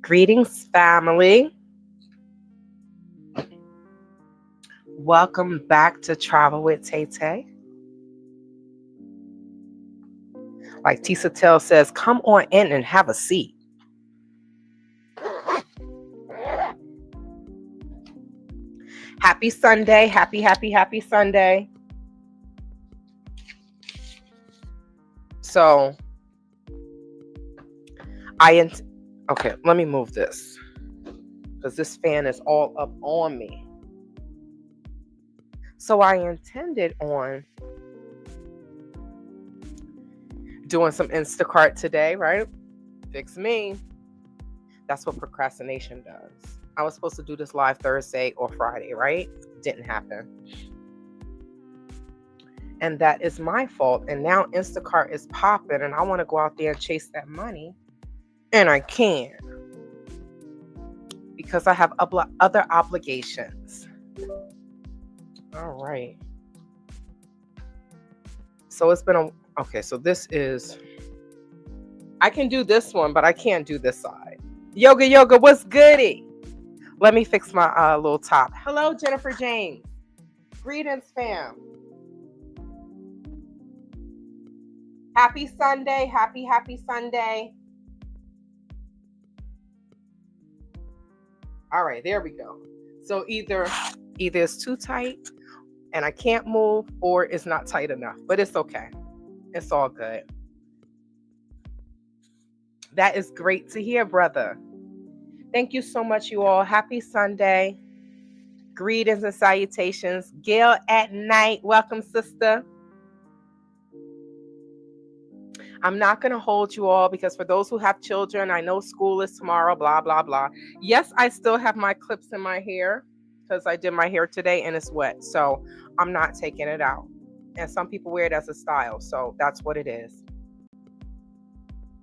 Greetings, family. Welcome back to Travel with Tay. Like Tisa Tell says, come on in and have a seat. Happy Sunday. Happy Sunday. So, okay, let me move this because this fan is all up on me. So I intended on doing some Instacart today, right? Fix me. That's what procrastination does. I was supposed to do this live Thursday or Friday, right? Didn't happen. And that is my fault. And now Instacart is popping and I want to go out there and chase that money. And I can't. Because I have other obligations. All right. So it's been okay, so this is, I can do this one, but I can't do this side. Yoga, what's goody? Let me fix my little top. Hello, Jennifer James. Greetings, fam. Happy Sunday. Happy Sunday. All right, there we go. So either it's too tight and I can't move, or it's not tight enough, but it's okay. It's all good. That is great to hear, brother. Thank you so much, you all. Happy Sunday. Greetings and salutations. Gail at night. Welcome, sister. I'm not going to hold you all because for those who have children, I know school is tomorrow, blah, blah, blah. Yes, I still have my clips in my hair because I did my hair today and it's wet. So I'm not taking it out. And some people wear it as a style. So that's what it is.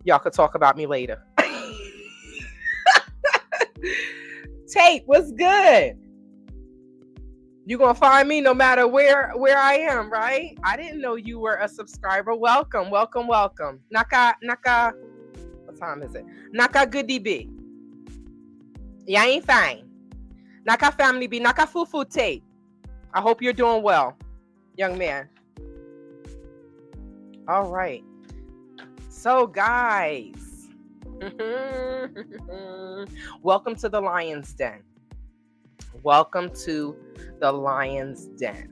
Y'all could talk about me later. Tate, what's good? You're going to find me no matter where I am, right? I didn't know you were a subscriber. Welcome. Naka, what time is it? Naka goody be. Yeah, ain't fine. Naka family be. Naka fufu Tate. I hope you're doing well, young man. All right. So, guys. Welcome to the Lion's Den. Welcome to the Lion's Den.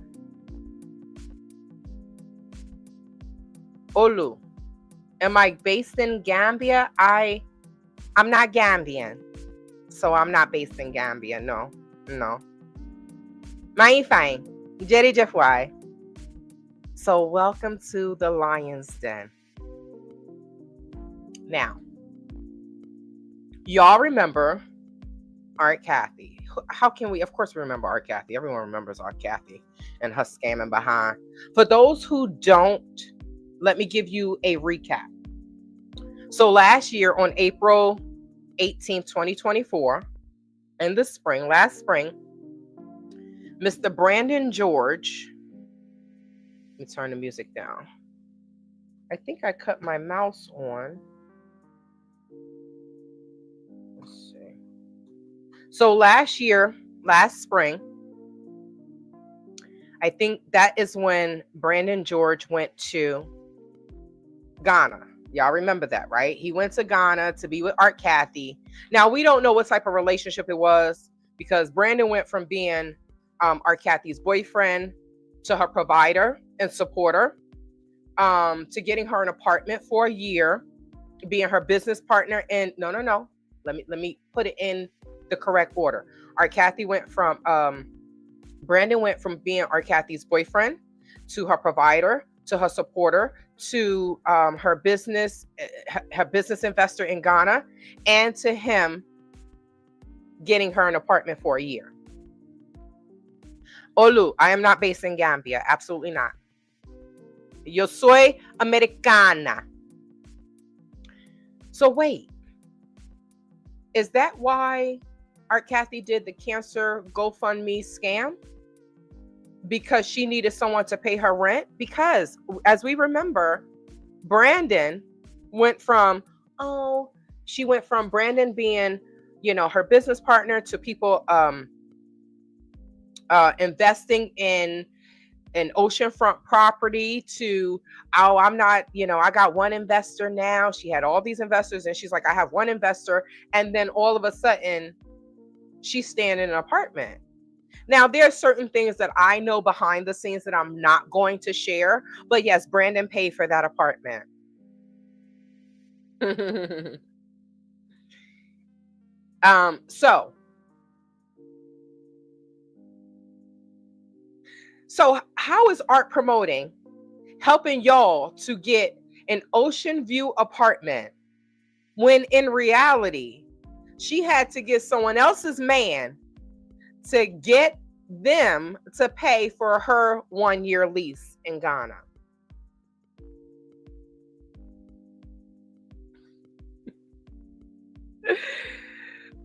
Olu, am I based in Gambia? I'm not Gambian, so I'm not based in Gambia. No. My fine. Jerry Jeffway. So welcome to the Lion's Den. Now, y'all remember Aunt Cathey. How can we? Of course we remember Aunt Cathey. Everyone remembers Aunt Cathey and her scamming behind. For those who don't, let me give you a recap. So last year on April 18th, 2024, in the spring, last spring, Mr. Brandon George, let me turn the music down. I think I cut my mouse on. Let's see. So last spring, I think that is when Brandon George went to Ghana. Y'all remember that, right? He went to Ghana to be with Aunt Cathey. Now, we don't know what type of relationship it was because Brandon went from being Aunt Cathey's boyfriend to her provider and supporter, to getting her an apartment for a year, being her business partner. And no. Let me put it in the correct order. Aunt Cathey went from, Brandon went from being Aunt Cathey's boyfriend to her provider, to her supporter, to her business investor in Ghana, and to him getting her an apartment for a year. Olu, I am not based in Gambia. Absolutely not. Yo soy americana. So wait, is that why Aunt Cathey did the cancer GoFundMe scam? Because she needed someone to pay her rent? Because as we remember, Brandon went from Brandon being her business partner, to people investing in an oceanfront property, to, oh, I'm not, I got one investor now. She had all these investors and she's like, I have one investor. And then all of a sudden she's staying in an apartment. Now, there are certain things that I know behind the scenes that I'm not going to share, but yes, Brandon paid for that apartment. So how is art promoting helping y'all to get an ocean view apartment when in reality she had to get someone else's man to get them to pay for her 1-year lease in Ghana?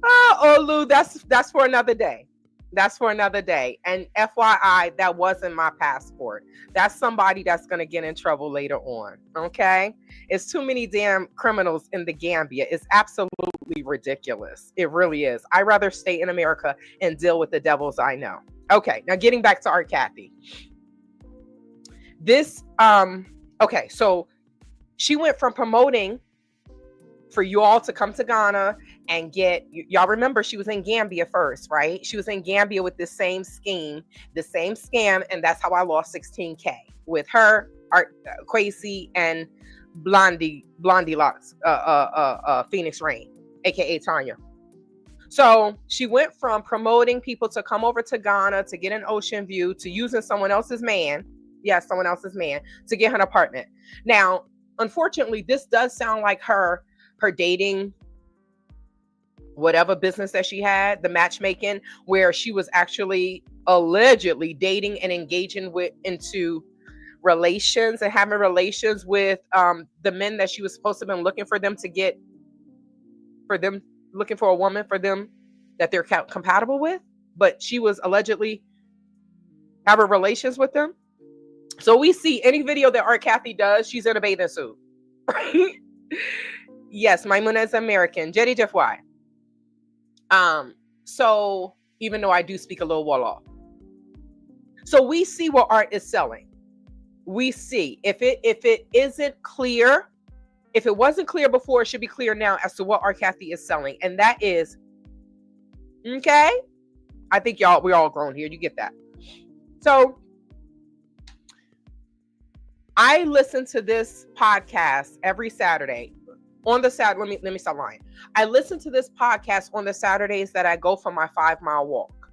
Oh, Lou, that's for another day. That's for another day. And FYI, that wasn't my passport. That's somebody that's going to get in trouble later on. Okay? It's too many damn criminals in the Gambia. It's absolutely ridiculous. It really is. I'd rather stay in America and deal with the devils I know. Okay, now getting back to Art Cathey. Okay, so she went from promoting for you all to come to Ghana and y'all remember she was in Gambia first, right? She was in Gambia with the same scheme, the same scam, and that's how I lost 16K with her, Cathey, and Blondie Locks, Phoenyx Reign, aka Tanya. So she went from promoting people to come over to Ghana to get an ocean view to using someone else's man, someone else's man, to get her an apartment. Now, unfortunately, this does sound like her dating, whatever business that she had, the matchmaking, where she was actually allegedly dating and engaging into relations and having relations with the men that she was supposed to have been looking for them, looking for a woman for them that they're compatible with, but she was allegedly having relations with them. So we see any video that Art Cathey does, she's in a bathing suit. Yes, Maimuna is American. Jetty Jeff Y. So even though I do speak a little Wolof. So we see what art is selling. We see if it isn't clear, if it wasn't clear before, it should be clear now as to what Art Cathey is selling. And that is, okay, I think we're all grown here. You get that. So I listen to this podcast every Saturday. On the Saturday, let me stop lying. I listen to this podcast on the Saturdays that I go for my 5-mile walk.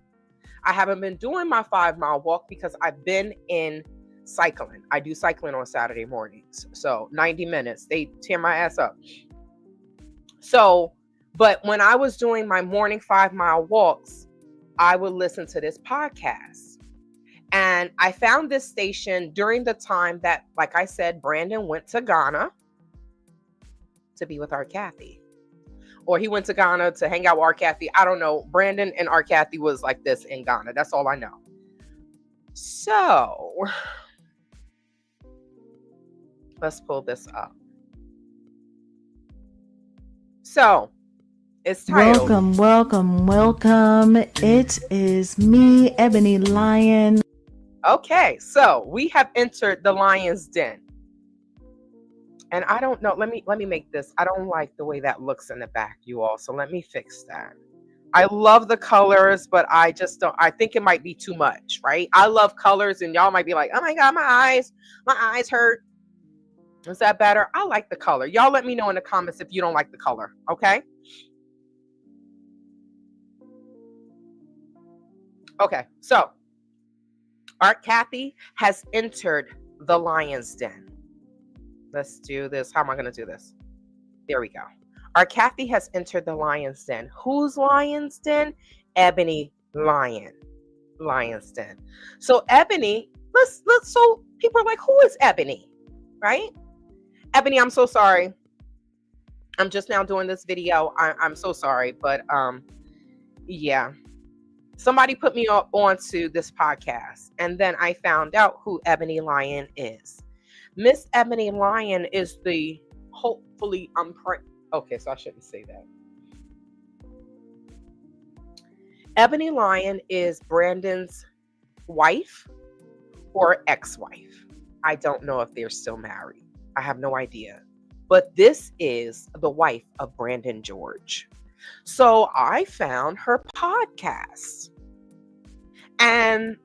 I haven't been doing my 5-mile walk because I've been in cycling. I do cycling on Saturday mornings. So 90 minutes, they tear my ass up. So, but when I was doing my morning 5-mile walks, I would listen to this podcast. And I found this station during the time that, like I said, Brandon went to Ghana to be with Art Cathey, or he went to Ghana to hang out with Art Cathey. I don't know. Brandon and Art Cathey was like this in Ghana. That's all I know. So let's pull this up. So it's titled Welcome. It is me, Ebony Lion. Okay, so we have entered the lion's den. And I don't know, let me make this. I don't like the way that looks in the back, you all. So let me fix that. I love the colors, but I just don't, I think it might be too much, right? I love colors and y'all might be like, oh my God, my eyes hurt. Is that better? I like the color. Y'all let me know in the comments if you don't like the color, okay? Okay, so Art Cathey has entered the lion's den. Let's do this. How am I going to do this? There we go. Art Cathey has entered the lion's den. Whose lion's den? Ebony Lion's den. So Ebony, so people are like, who is Ebony? Right? Ebony, I'm so sorry. I'm just now doing this video. I'm so sorry, but yeah. Somebody put me onto this podcast, and then I found out who Ebony Lion is. Miss Ebony Lion is the, hopefully, okay, so I shouldn't say that. Ebony Lion is Brandon's wife or ex-wife. I don't know if they're still married. I have no idea. But this is the wife of Brandon George. So I found her podcast and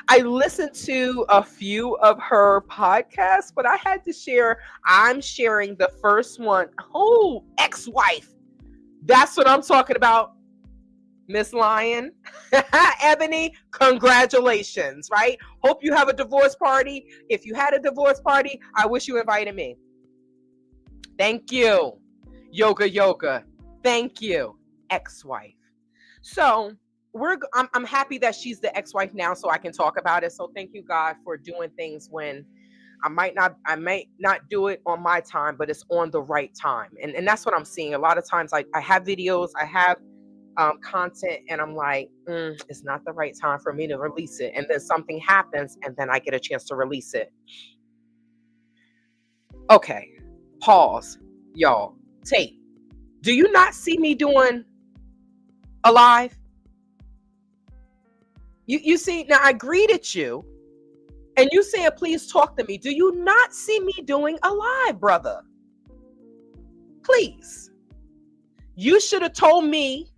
I listened to a few of her podcasts, but I had to share. I'm sharing the first one. Oh, ex-wife. That's what I'm talking about. Miss Lion, Ebony, congratulations, right? Hope you have a divorce party. If you had a divorce party, I wish you invited me. Thank you. Yoga. Thank you. Ex-wife. So I'm happy that she's the ex-wife now so I can talk about it. So thank you, God, for doing things when I might not do it on my time, but it's on the right time. And that's what I'm seeing. A lot of times I have videos, I have content, and I'm like, it's not the right time for me to release it. And then something happens and then I get a chance to release it. Okay, pause, y'all. Tape. Do you not see me doing a live? You see, now I greeted you and you said, please talk to me. Do you not see me doing a live, brother? Please. You should have told me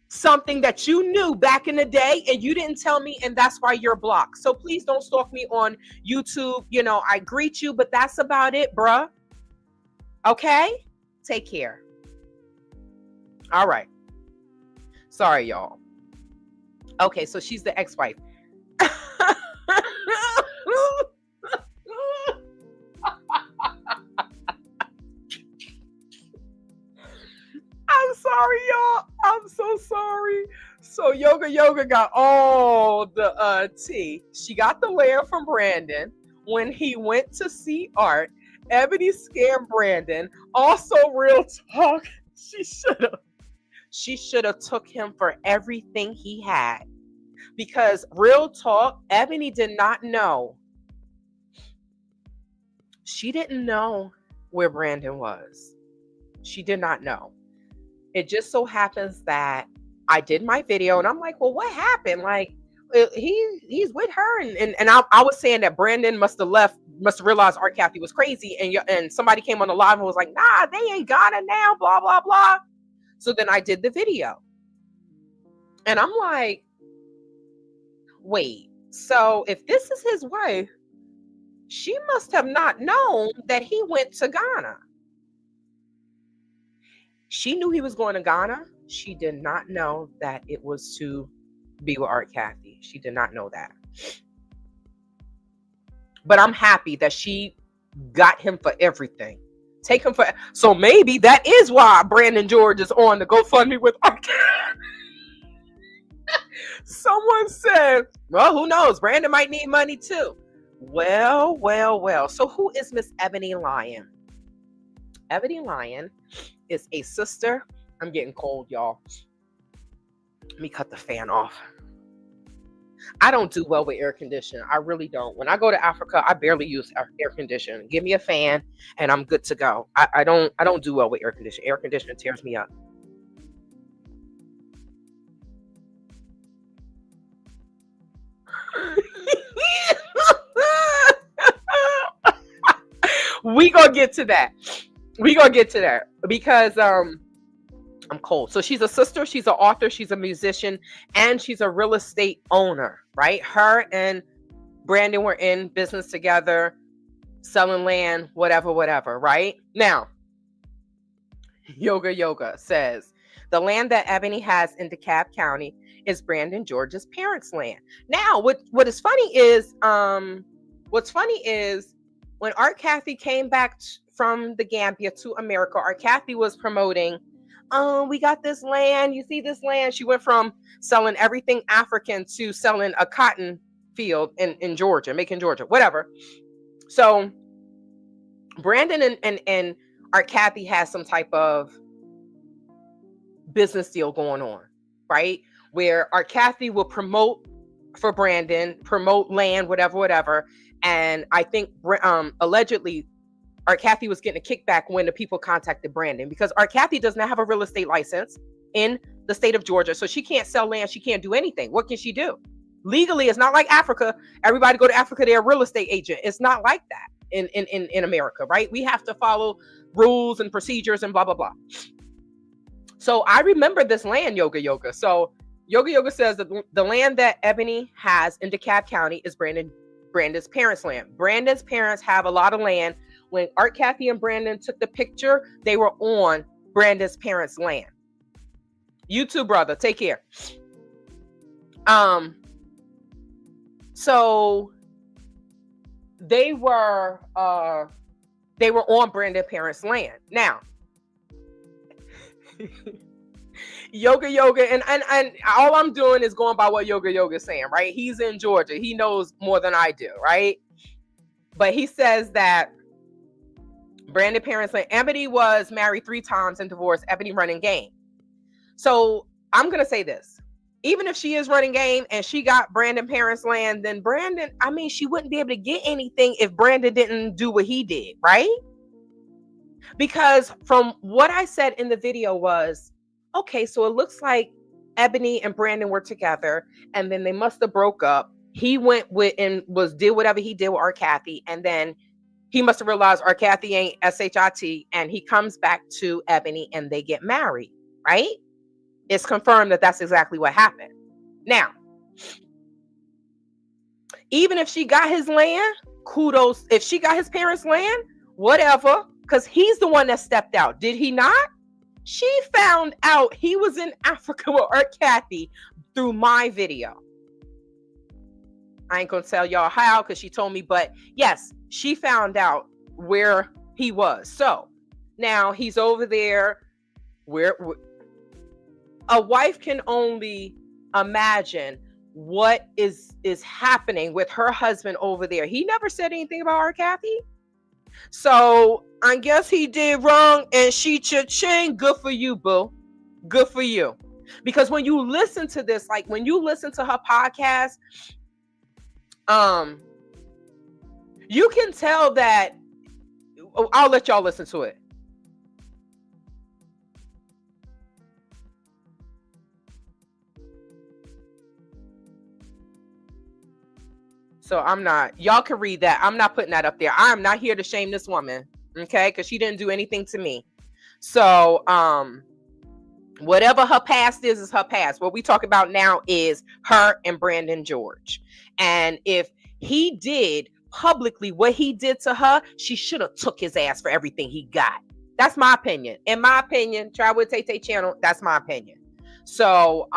something that you knew back in the day and you didn't tell me, and that's why you're blocked. So please don't stalk me on YouTube. You know, I greet you, but that's about it, bruh. Okay? Take care. All right. Sorry, y'all. Okay, so she's the ex-wife. I'm sorry, y'all. I'm so sorry. So Yoga got all the tea. She got the layer from Brandon when he went to see Art. Ebony scammed Brandon. Also, real talk. She should have took him for everything he had. Because real talk, Ebony did not know. She didn't know where Brandon was. She did not know. It just so happens that I did my video and I'm like, well, what happened? Like, he's with her. And I was saying that Brandon must have realized Art Cathey was crazy. And somebody came on the live and was like, nah, they ain't got it now, blah, blah, blah. So then I did the video. And I'm like, wait, so if this is his wife, she must have not known that he went to Ghana. She knew he was going to Ghana. She did not know that it was to be with Art Cathey. She did not know that. But I'm happy that she got him for everything. Take him for. So maybe that is why Brandon George is on the GoFundMe with Art Cathey. Someone said, well, who knows? Brandon might need money too. Well. So who is Miss Ebony Lion? Ebony Lion is a sister. I'm getting cold, y'all. Let me cut the fan off. I don't do well with air conditioning. I really don't. When I go to Africa, I barely use air conditioning. Give me a fan and I'm good to go. I don't do well with air conditioning. Air conditioning tears me up. We gonna get to that because I'm cold. So she's a sister, she's an author, she's a musician, and she's a real estate owner, right? Her and Brandon were in business together, selling land, whatever, right? Now, Yoga says the land that Ebony has in DeKalb County is Brandon George's parents' land. Now, what is funny is when Art Cathey came back from the Gambia to America, Art Cathey was promoting, we got this land. You see this land? She went from selling everything African to selling a cotton field in Georgia, Macon, Georgia, whatever. So Brandon and Art Cathey has some type of business deal going on, right? Where Art Cathey will promote for Brandon, promote land, whatever. And I think allegedly Art Cathey was getting a kickback when the people contacted Brandon because Art Cathey does not have a real estate license in the state of Georgia. So she can't sell land. She can't do anything. What can she do? Legally, it's not like Africa. Everybody go to Africa, they're a real estate agent. It's not like that in America, right? We have to follow rules and procedures and blah, blah, blah. So I remember this land, Yoga. So Yoga says that the land that Ebony has in DeKalb County is Brandon's parents' land. Brandon's parents have a lot of land. When Art, Cathey, and Brandon took the picture, they were on Brandon's parents' land. You too, brother. Take care. So they were on Brandon's parents' land. Now, Yoga, and all I'm doing is going by what Yoga is saying, right? He's in Georgia. He knows more than I do, right? But he says that Brandon parents land. Ebony was married 3 times and divorced. Ebony running game. So I'm gonna say this: even if she is running game and she got Brandon parents land, then Brandon, I mean, she wouldn't be able to get anything if Brandon didn't do what he did, right? Because from what I said in the video was, okay, so it looks like Ebony and Brandon were together, and then they must have broke up. He went with and did whatever he did with Art, Cathey, and then he must have realized Art, Cathey ain't SHIT, and he comes back to Ebony and they get married, right? It's confirmed that that's exactly what happened. Now, even if she got his land, kudos. If she got his parents' land, whatever, because he's the one that stepped out. Did he not? She found out he was in Africa with Art, Cathey through my video. I ain't gonna tell y'all how, because she told me, but yes, she found out where he was. So now he's over there where a wife can only imagine what is happening with her husband over there. He never said anything about Art, Cathey. So I guess he did wrong and she cha-ching. Good for you, boo. Good for you. Because when you listen to this, like when you listen to her podcast, you can tell that, I'll let y'all listen to it. So y'all can read that. I'm not putting that up there. I'm not here to shame this woman, okay? Because she didn't do anything to me. So, whatever her past is her past. What we talk about now is her and Brandon George. And if he did publicly what he did to her, she should have took his ass for everything he got. That's my opinion. In my opinion, try with Tay channel. That's my opinion. So,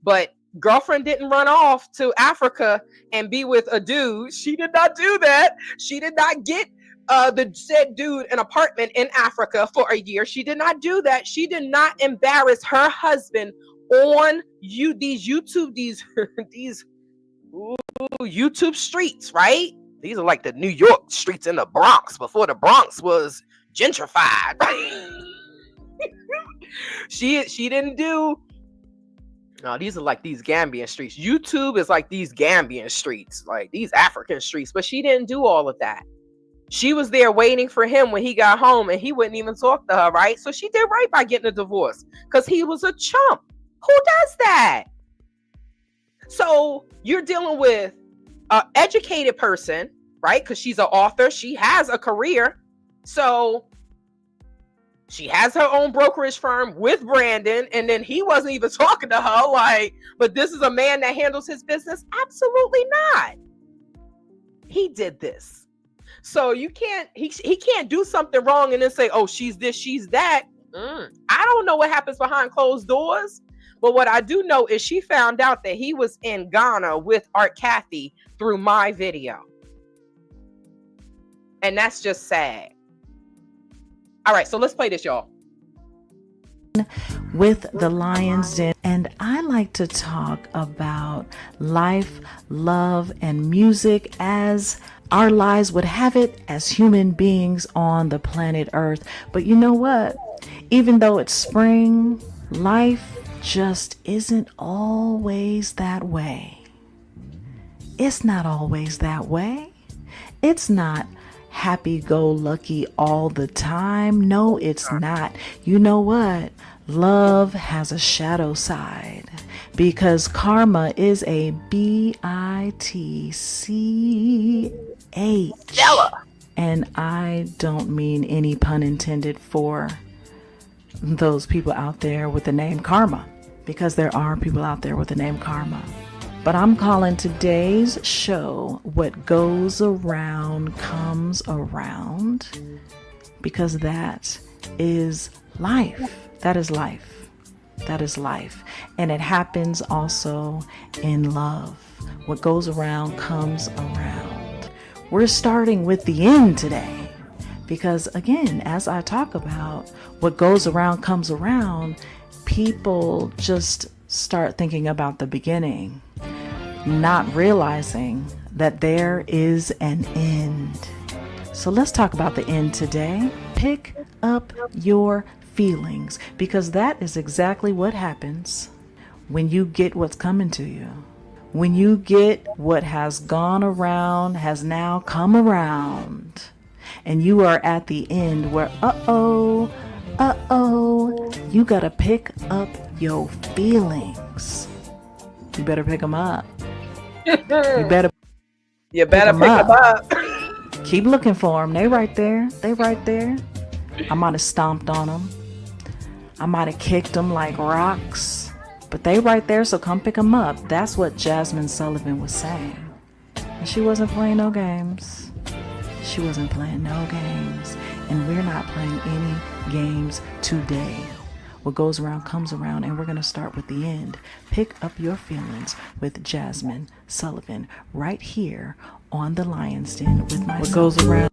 but girlfriend didn't run off to Africa and be with a dude. She did not do that. She did not get the said dude an apartment in Africa for a year. She did not do that. She did not embarrass her husband on these YouTube streets, right? These are like the New York streets in the Bronx before the Bronx was gentrified. She didn't do. No, these are like these Gambian streets. YouTube is like these Gambian streets, like these African streets. But she didn't do all of that. She was there waiting for him when he got home, and he wouldn't even talk to her, right? So she did right by getting a divorce because he was a chump. Who does that? So you're dealing with an educated person, right? Because she's an author. She has a career. So she has her own brokerage firm with Brandon, and then he wasn't even talking to her, like, but this is a man that handles his business? Absolutely not. He did this. So you can't, he can't do something wrong and then say, oh, she's this, she's that. I don't know what happens behind closed doors, but what I do know is she found out that he was in Ghana with Art, Cathey through my video. And that's just sad. All right, so let's play this, y'all. With the Lion's Den, and I like to talk about life, love, and music as our lives would have it as human beings on the planet Earth. But you know what? Even though it's spring, life just isn't always that way. It's not always that way. It's not happy-go-lucky all the time. No, it's not. You know what? Love has a shadow side because karma is a Stella. BITCH. And I don't mean any pun intended for those people out there with the name Karma, because there are people out there with the name Karma. But I'm calling today's show What Goes Around Comes Around, because that is life. That is life. That is life. And it happens also in love. What goes around comes around. We're starting with the end today because, again, as I talk about what goes around comes around, people just start thinking about the beginning, not realizing that there is an end. So let's talk about the end today. Pick up your feelings, because that is exactly what happens when you get what's coming to you. When you get what has gone around has now come around, and you are at the end where, you gotta pick up your feelings. You better pick them up. You better pick them up. Keep looking for them. They right there. They right there. I might have stomped on them. I might have kicked them like rocks. But they right there, so come pick them up. That's what Jasmine Sullivan was saying. And she wasn't playing no games. She wasn't playing no games. And we're not playing any games today. What goes around comes around, and we're going to start with the end. Pick up your feelings with Jasmine Sullivan right here on the Lion's Den with my What Goes Around.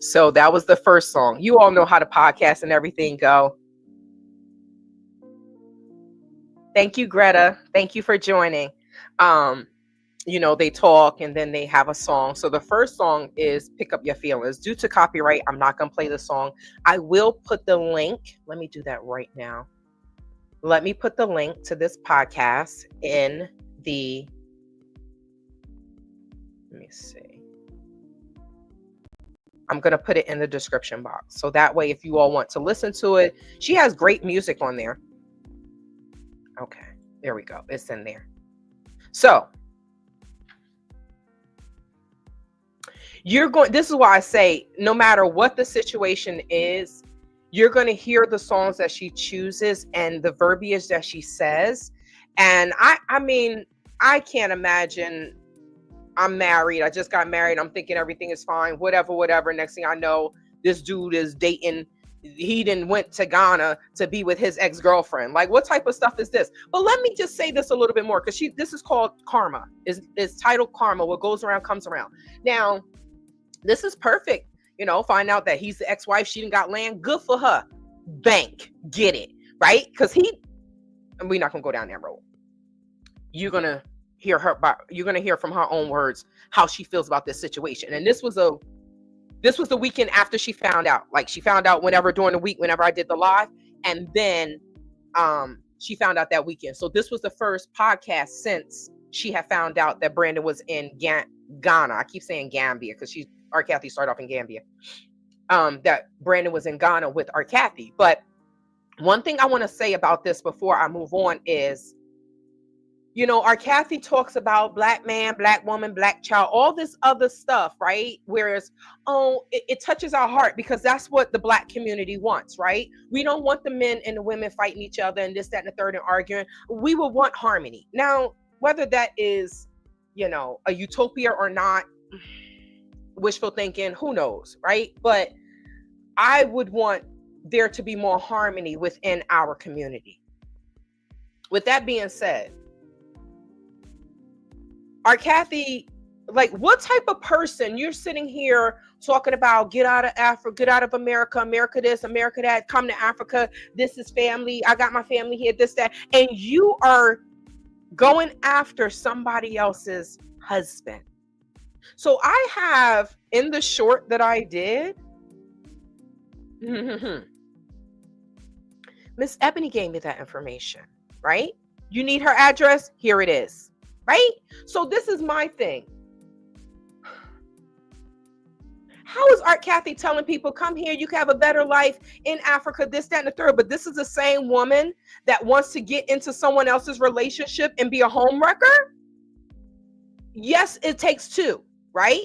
So that was the first song. You all know how the podcast and everything go. Thank you, Greta. Thank you for joining. They talk and then they have a song. So the first song is Pick Up Your Feelings. Due to copyright, I'm not going to play the song. I will put the link. Let me do that right now. Let me put the link to this podcast in the, let me see. I'm going to put it in the description box. So that way, if you all want to listen to it, she has great music on there. Okay, there we go. It's in there. So this is why I say, no matter what the situation is, you're going to hear the songs that she chooses and the verbiage that she says. And I mean, I can't imagine. I'm married. I just got married. I'm thinking everything is fine, whatever. Next thing I know, this dude is dating. He didn't went to Ghana to be with his ex-girlfriend. Like, what type of stuff is this? But let me just say this a little bit more, because this is called Karma. It's titled Karma. What goes around comes around. Now, this is perfect. Find out that he's the ex-wife. She didn't got land. Good for her. Bank. Get it. Right? Because we're not going to go down that road. You're going to hear from her own words how she feels about this situation. And this was the weekend after she found out. Like, she found out during the week, whenever I did the live. And then she found out that weekend. So this was the first podcast since she had found out that Brandon was in Ghana. I keep saying Gambia because Cathey started off in Gambia. That Brandon was in Ghana with Cathey. But one thing I want to say about this before I move on is, Cathey talks about black man, black woman, black child, all this other stuff, right? Whereas, it touches our heart because that's what the black community wants, right? We don't want the men and the women fighting each other and this, that, and the third and arguing. We would want harmony. Now, whether that is, a utopia or not, wishful thinking, who knows, right? But I would want there to be more harmony within our community. With that being said, Cathey, like, what type of person you're sitting here talking about, get out of Africa, get out of America, America this, America that, come to Africa, this is family, I got my family here, this, that, and you are going after somebody else's husband. So I have, in the short that I did, Miss Ebony gave me that information, right? You need her address? Here it is. Right? So this is my thing. How is Art Cathey telling people, come here, you can have a better life in Africa, this, that, and the third? But this is the same woman that wants to get into someone else's relationship and be a home wrecker? Yes, it takes two, right?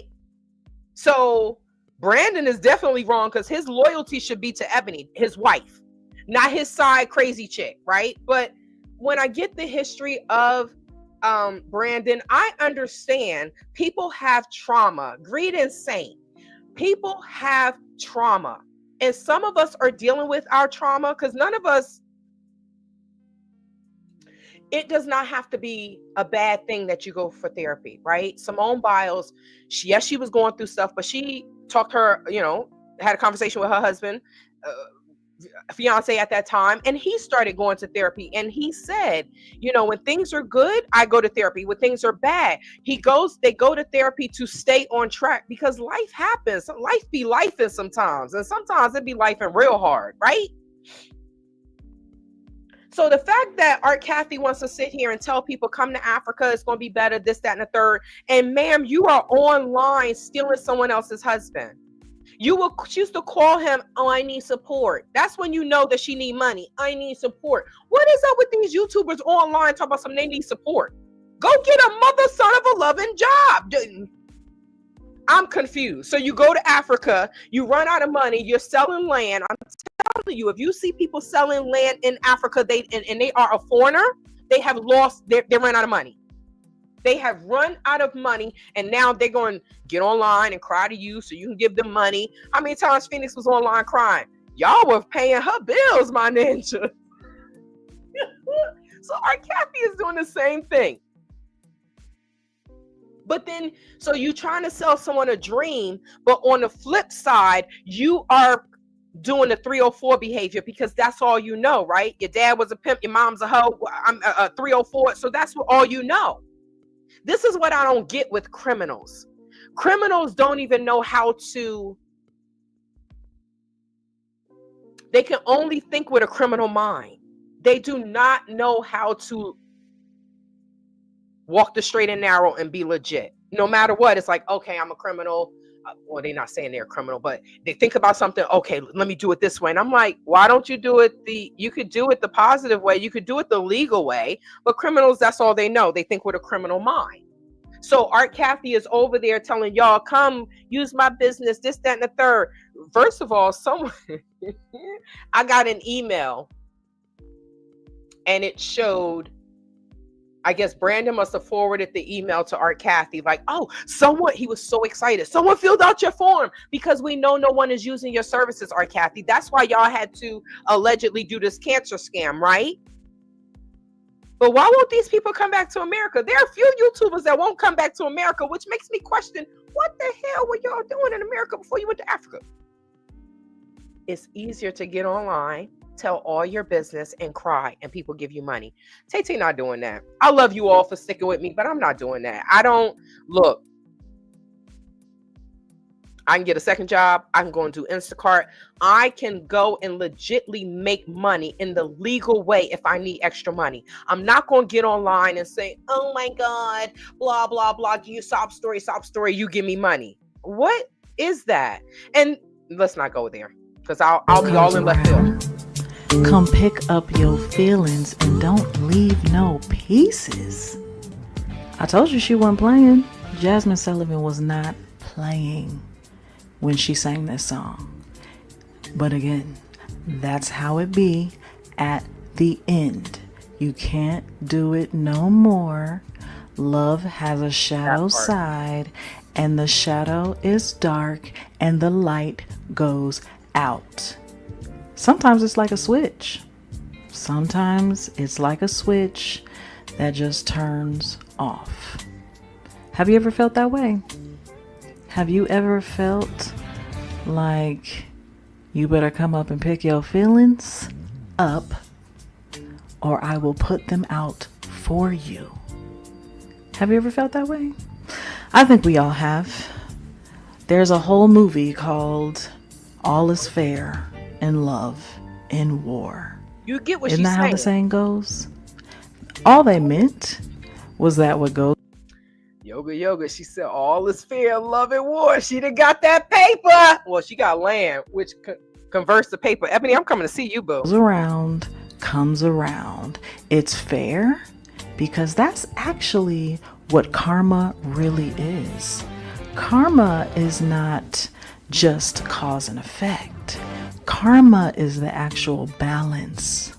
So Brandon is definitely wrong because his loyalty should be to Ebony, his wife, not his side crazy chick, right? But when I get the history of Brandon, I understand people have trauma, greed and insane. People have trauma, and some of us are dealing with our trauma because none of us, it does not have to be a bad thing that you go for therapy, right? Simone Biles, she was going through stuff, but she talked her, had a conversation with her husband, fiance at that time, and he started going to therapy. And he said, when things are good, I go to therapy. When things are bad, they go to therapy to stay on track because life happens. Life be lifing sometimes, and sometimes it be lifing real hard, right? So the fact that Art Cathey wants to sit here and tell people, come to Africa, it's going to be better, this, that, and the third. And ma'am, you are online stealing someone else's husband. She used to call him, oh, I need support. That's when you know that she need money. I need support. What is up with these YouTubers online talking about something they need support? Go get a mother, son of a loving job. I'm confused. So you go to Africa, you run out of money, you're selling land. I'm telling you, if you see people selling land in Africa, they are a foreigner, they have lost, they ran out of money. They have run out of money, and now they're going to get online and cry to you so you can give them money. How many times Phoenix was online crying? Y'all were paying her bills, my ninja. So Art Cathey is doing the same thing. But then, so you trying to sell someone a dream, but on the flip side, you are doing the 304 behavior because that's all you know, right? Your dad was a pimp, your mom's a hoe, I'm a 304, so that's all you know. This is what I don't get with criminals. Criminals don't even know how to, they can only think with a criminal mind. They do not know how to walk the straight and narrow and be legit. No matter what, it's like, okay, I'm a criminal. Well, they're not saying they're a criminal, but they think about something. Okay, let me do it this way. And I'm like, why don't you do it you could do it the positive way. You could do it the legal way. But criminals, that's all they know. They think with a criminal mind. So Art Cathey is over there telling y'all, come use my business, this, that, and the third. First of all, I got an email and it showed, I guess Brandon must have forwarded the email to Art Cathey, like, oh, he was so excited. Someone filled out your form because we know no one is using your services, Art Cathey. That's why y'all had to allegedly do this cancer scam, right? But why won't these people come back to America? There are a few YouTubers that won't come back to America, which makes me question, what the hell were y'all doing in America before you went to Africa? It's easier to get online, tell all your business, and cry, and people give you money. Tay not doing that. I love you all for sticking with me, but I'm not doing that. Look, I can get a second job. I can go and do Instacart. I can go and legitly make money in the legal way if I need extra money. I'm not going to get online and say, oh my God, blah, blah, blah. Give you sob story, you give me money. What is that? And let's not go there because I'll be all in left field. Come pick up your feelings and don't leave no pieces. I told you she wasn't playing. Jasmine Sullivan was not playing when she sang this song. But again, that's how it be at the end. You can't do it no more. Love has a shadow side, and the shadow is dark and the light goes out. Sometimes it's like a switch. Sometimes it's like a switch that just turns off. Have you ever felt that way? Have you ever felt like you better come up and pick your feelings up or I will put them out for you? Have you ever felt that way? I think we all have. There's a whole movie called All Is Fair in Love in War. You get what Isn't she's that saying? how the saying goes? All they meant was that what goes Yoga. She said, all is fair, love and war. She done got that paper. Well, she got land, which converts to paper. Ebony, I'm coming to see you, boo. Around comes around. It's fair because that's actually what karma really is. Karma is not just cause and effect. Karma is the actual balance.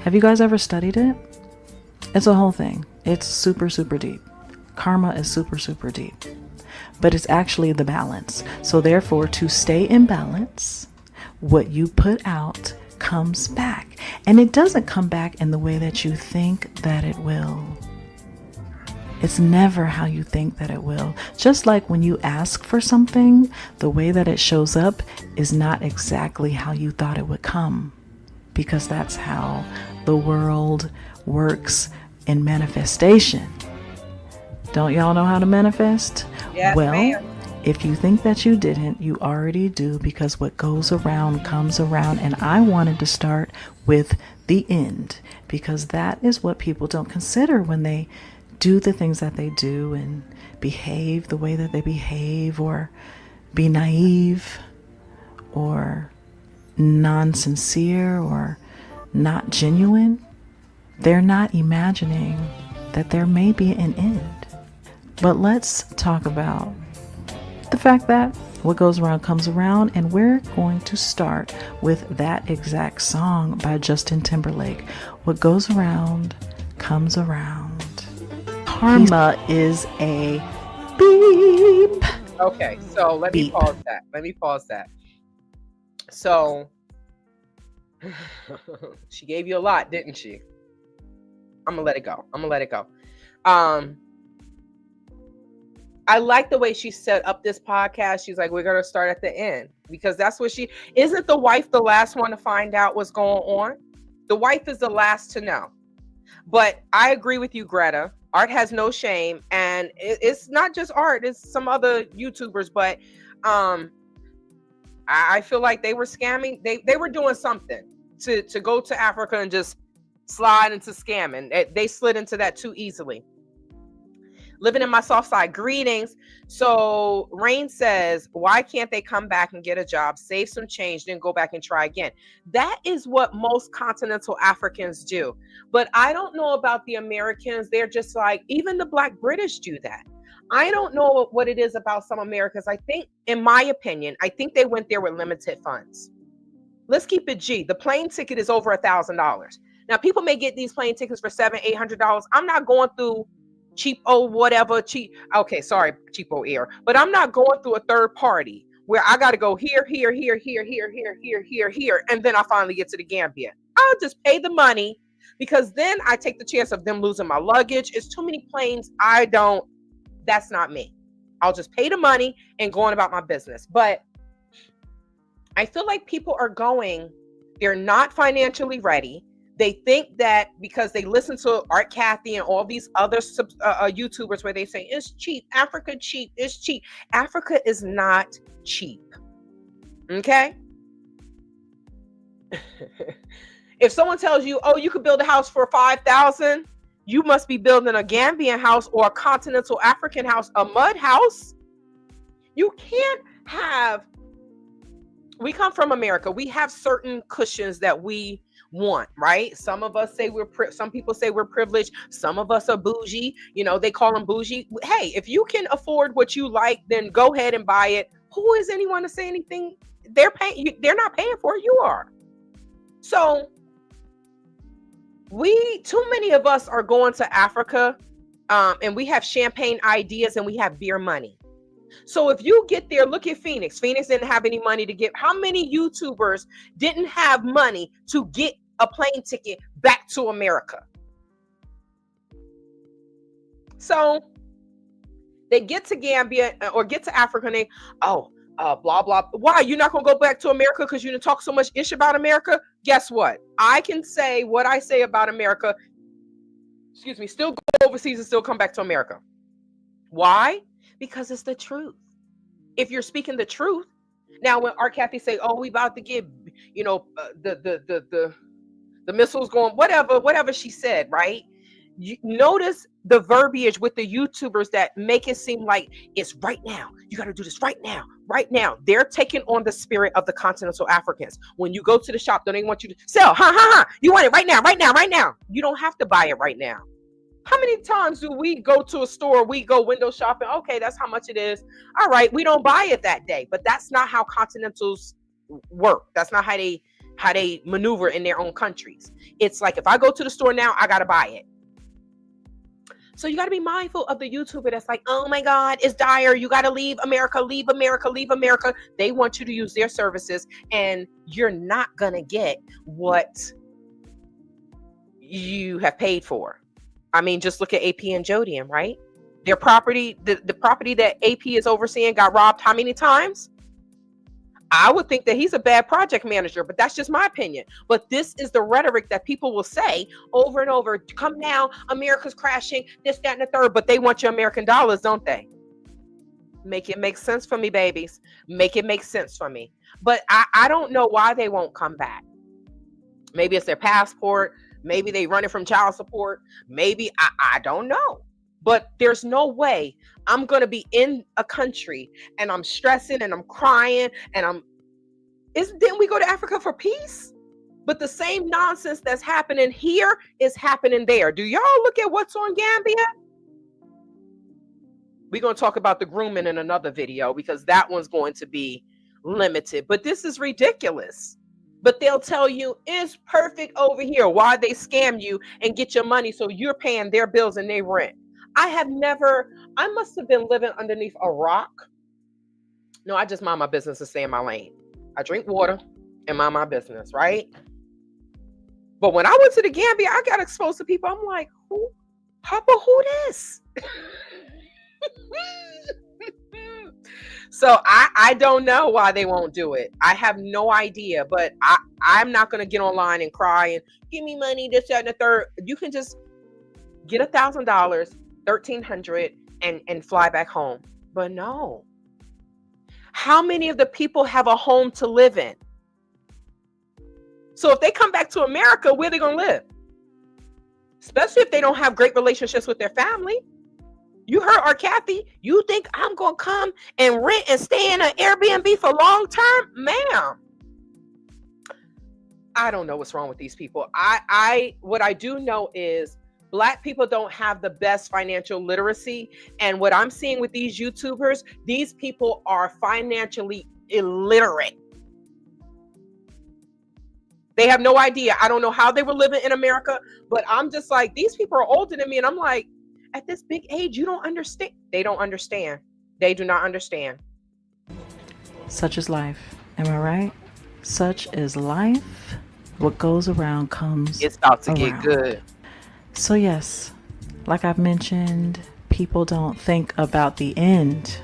Have you guys ever studied it? It's a whole thing. It's super, super deep. Karma is super, super deep. But it's actually the balance. So therefore, to stay in balance, what you put out comes back. And it doesn't come back in the way that you think that it will. It's never how you think that it will. Just like when you ask for something, the way that it shows up is not exactly how you thought it would come. Because that's how the world works in manifestation. Don't y'all know how to manifest? Yes, well, ma'am. If you think that you didn't, you already do, because what goes around comes around. And I wanted to start with the end, because that is what people don't consider when they do the things that they do and behave the way that they behave, or be naive or non-sincere or not genuine. They're not imagining that there may be an end. But let's talk about the fact that what goes around comes around, and we're going to start with that exact song by Justin Timberlake. What goes around comes around. Karma is a beep. Okay, so let me pause that. So she gave you a lot, didn't she? I'm gonna let it go. I like the way she set up this podcast. She's like, we're gonna start at the end, because that's what isn't the wife the last one to find out what's going on? The wife is the last to know. But I agree with you, Greta. Art has no shame, and it's not just Art, it's some other YouTubers, but I feel like they were scamming. They were doing something to go to Africa and just slide into scamming. They slid into that too easily. Living in my soft side, greetings. So Reign says, why can't they come back and get a job, save some change, then go back and try again? That is what most continental Africans do. But I don't know about the Americans. They're just like, even the Black British do that. I don't know what it is about some Americans. I think, in my opinion, I think they went there with limited funds. Let's keep it G. The plane ticket is over $1,000. Now, people may get these plane tickets for $700, $800. I'm not going through cheapo air, but I'm not going through a third party where I got to go here, and then I finally get to the Gambia. I'll just pay the money, because then I take the chance of them losing my luggage. It's too many planes. That's not me. I'll just pay the money and go on about my business. But I feel like people are they're not financially ready. They think that because they listen to Art Cathey and all these other YouTubers where they say, it's cheap, Africa cheap, it's cheap. Africa is not cheap. Okay? If someone tells you, oh, you could build a house for $5,000, you must be building a Gambian house or a continental African house, a mud house. You can't we come from America. We have certain cushions that we want, right? Some of us say some people say we're privileged. Some of us are bougie. They call them bougie. Hey, if you can afford what you like, then go ahead and buy it. Who is anyone to say anything? They're not paying for it. You are. So too many of us are going to Africa, and we have champagne ideas and we have beer money. So if you get there, look at Phoenix. Phoenix didn't have any money to give. How many YouTubers didn't have money to get a plane ticket back to America? So they get to Gambia or get to Africa and blah, blah. Why? You're not going to go back to America because you didn't talk so much ish about America? Guess what? I can say what I say about America. Still go overseas and still come back to America. Why? Because it's the truth. If you're speaking the truth. Now, when Art Cathey say, oh, we about to get, the missiles going, whatever she said, right? You notice the verbiage with the YouTubers that make it seem like it's right now. You got to do this right now, right now. They're taking on the spirit of the continental Africans. When you go to the shop, don't even want you to sell. You want it right now, right now, right now. You don't have to buy it right now. How many times do we go to a store, we go window shopping? Okay, that's how much it is. All right, we don't buy it that day. But that's not how continentals work. That's not how they maneuver in their own countries. It's like, if I go to the store now, I got to buy it. So you got to be mindful of the YouTuber that's like, oh my God, it's dire. You got to leave America, leave America, leave America. They want you to use their services, and you're not going to get what you have paid for. I mean, just look at AP and Jodian, right? Their property, the property that AP is overseeing got robbed how many times? I would think that he's a bad project manager, but that's just my opinion. But this is the rhetoric that people will say over and over. Come now, America's crashing, this, that, and the third. But they want your American dollars, don't they? Make it make sense for me, babies. Make it make sense for me. But I don't know why they won't come back. Maybe it's their passport. Maybe they running from child support. Maybe, I don't know. But there's no way I'm going to be in a country and I'm stressing and I'm crying and didn't we go to Africa for peace? But the same nonsense that's happening here is happening there. Do y'all look at what's on Gambia? We're going to talk about the grooming in another video because that one's going to be limited. But this is ridiculous. But they'll tell you it's perfect over here. Why they scam you and get your money so you're paying their bills and their rent. I must have been living underneath a rock. No, I just mind my business and stay in my lane. I drink water and mind my business, right? But when I went to the Gambia, I got exposed to people. I'm like, who this? So I don't know why they won't do it. I have no idea, but I'm not going to get online and cry and give me money, this, that, and the third. You can just get $1,000, $1,300 and fly back home. But no. How many of the people have a home to live in? So if they come back to America, where are they going to live? Especially if they don't have great relationships with their family. You heard our Cathey. You think I'm going to come and rent and stay in an Airbnb for long term? Ma'am. I don't know what's wrong with these people. What I do know is Black people don't have the best financial literacy. And what I'm seeing with these YouTubers, these people are financially illiterate. They have no idea. I don't know how they were living in America, but I'm just like, these people are older than me. And I'm like, at this big age, you don't understand. They don't understand. They do not understand. Such is life. Am I right? Such is life. What goes around comes It's about to around. get good. So yes, like I've mentioned, people don't think about the end.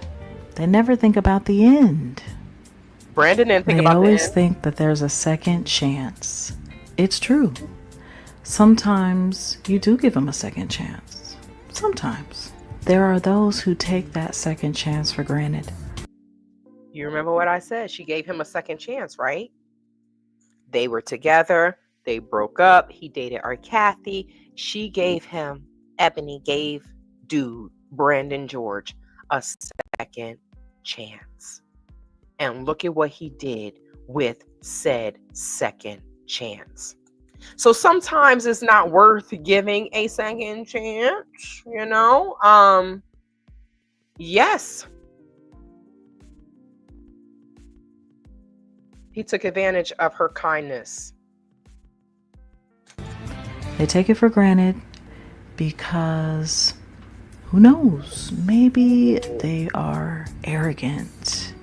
They never think about the end. Brandon didn't think They about the always end. think that there's a second chance. It's true. Sometimes you do give them a second chance. Sometimes. There are those who take that second chance for granted. You remember what I said? She gave him a second chance, right? They were together. They broke up. He dated our Cathey. She gave him, Ebony gave dude, Brandon George, a second chance. And look at what he did with said second chance. So sometimes it's not worth giving a second chance, you know? Yes. He took advantage of her kindness. They take it for granted because who knows? Maybe they are arrogant.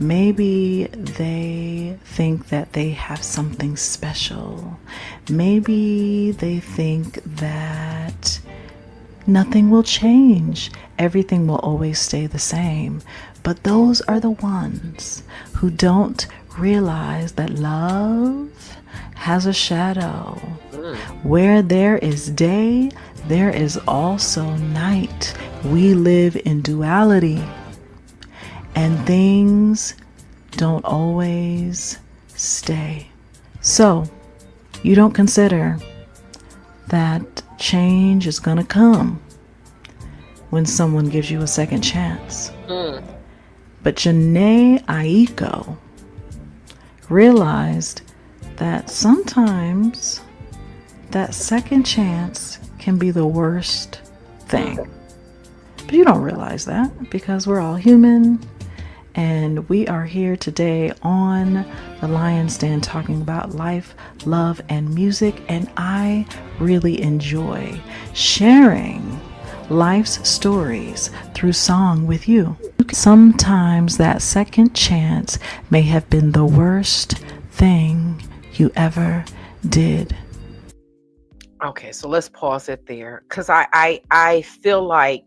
Maybe they think that they have something special. Maybe they think that nothing will change. Everything will always stay the same. But those are the ones who don't realize that love has a shadow. Where there is day, there is also night. We live in duality. And things don't always stay. So, you don't consider that change is going to come when someone gives you a second chance. But Janae Aiko realized that sometimes that second chance can be the worst thing. But you don't realize that because we're all human, and we are here today on the Lion's Den talking about life, love, and music. And I really enjoy sharing life's stories through song with you. Sometimes that second chance may have been the worst thing you ever did. Okay, so let's pause it there, because I feel like,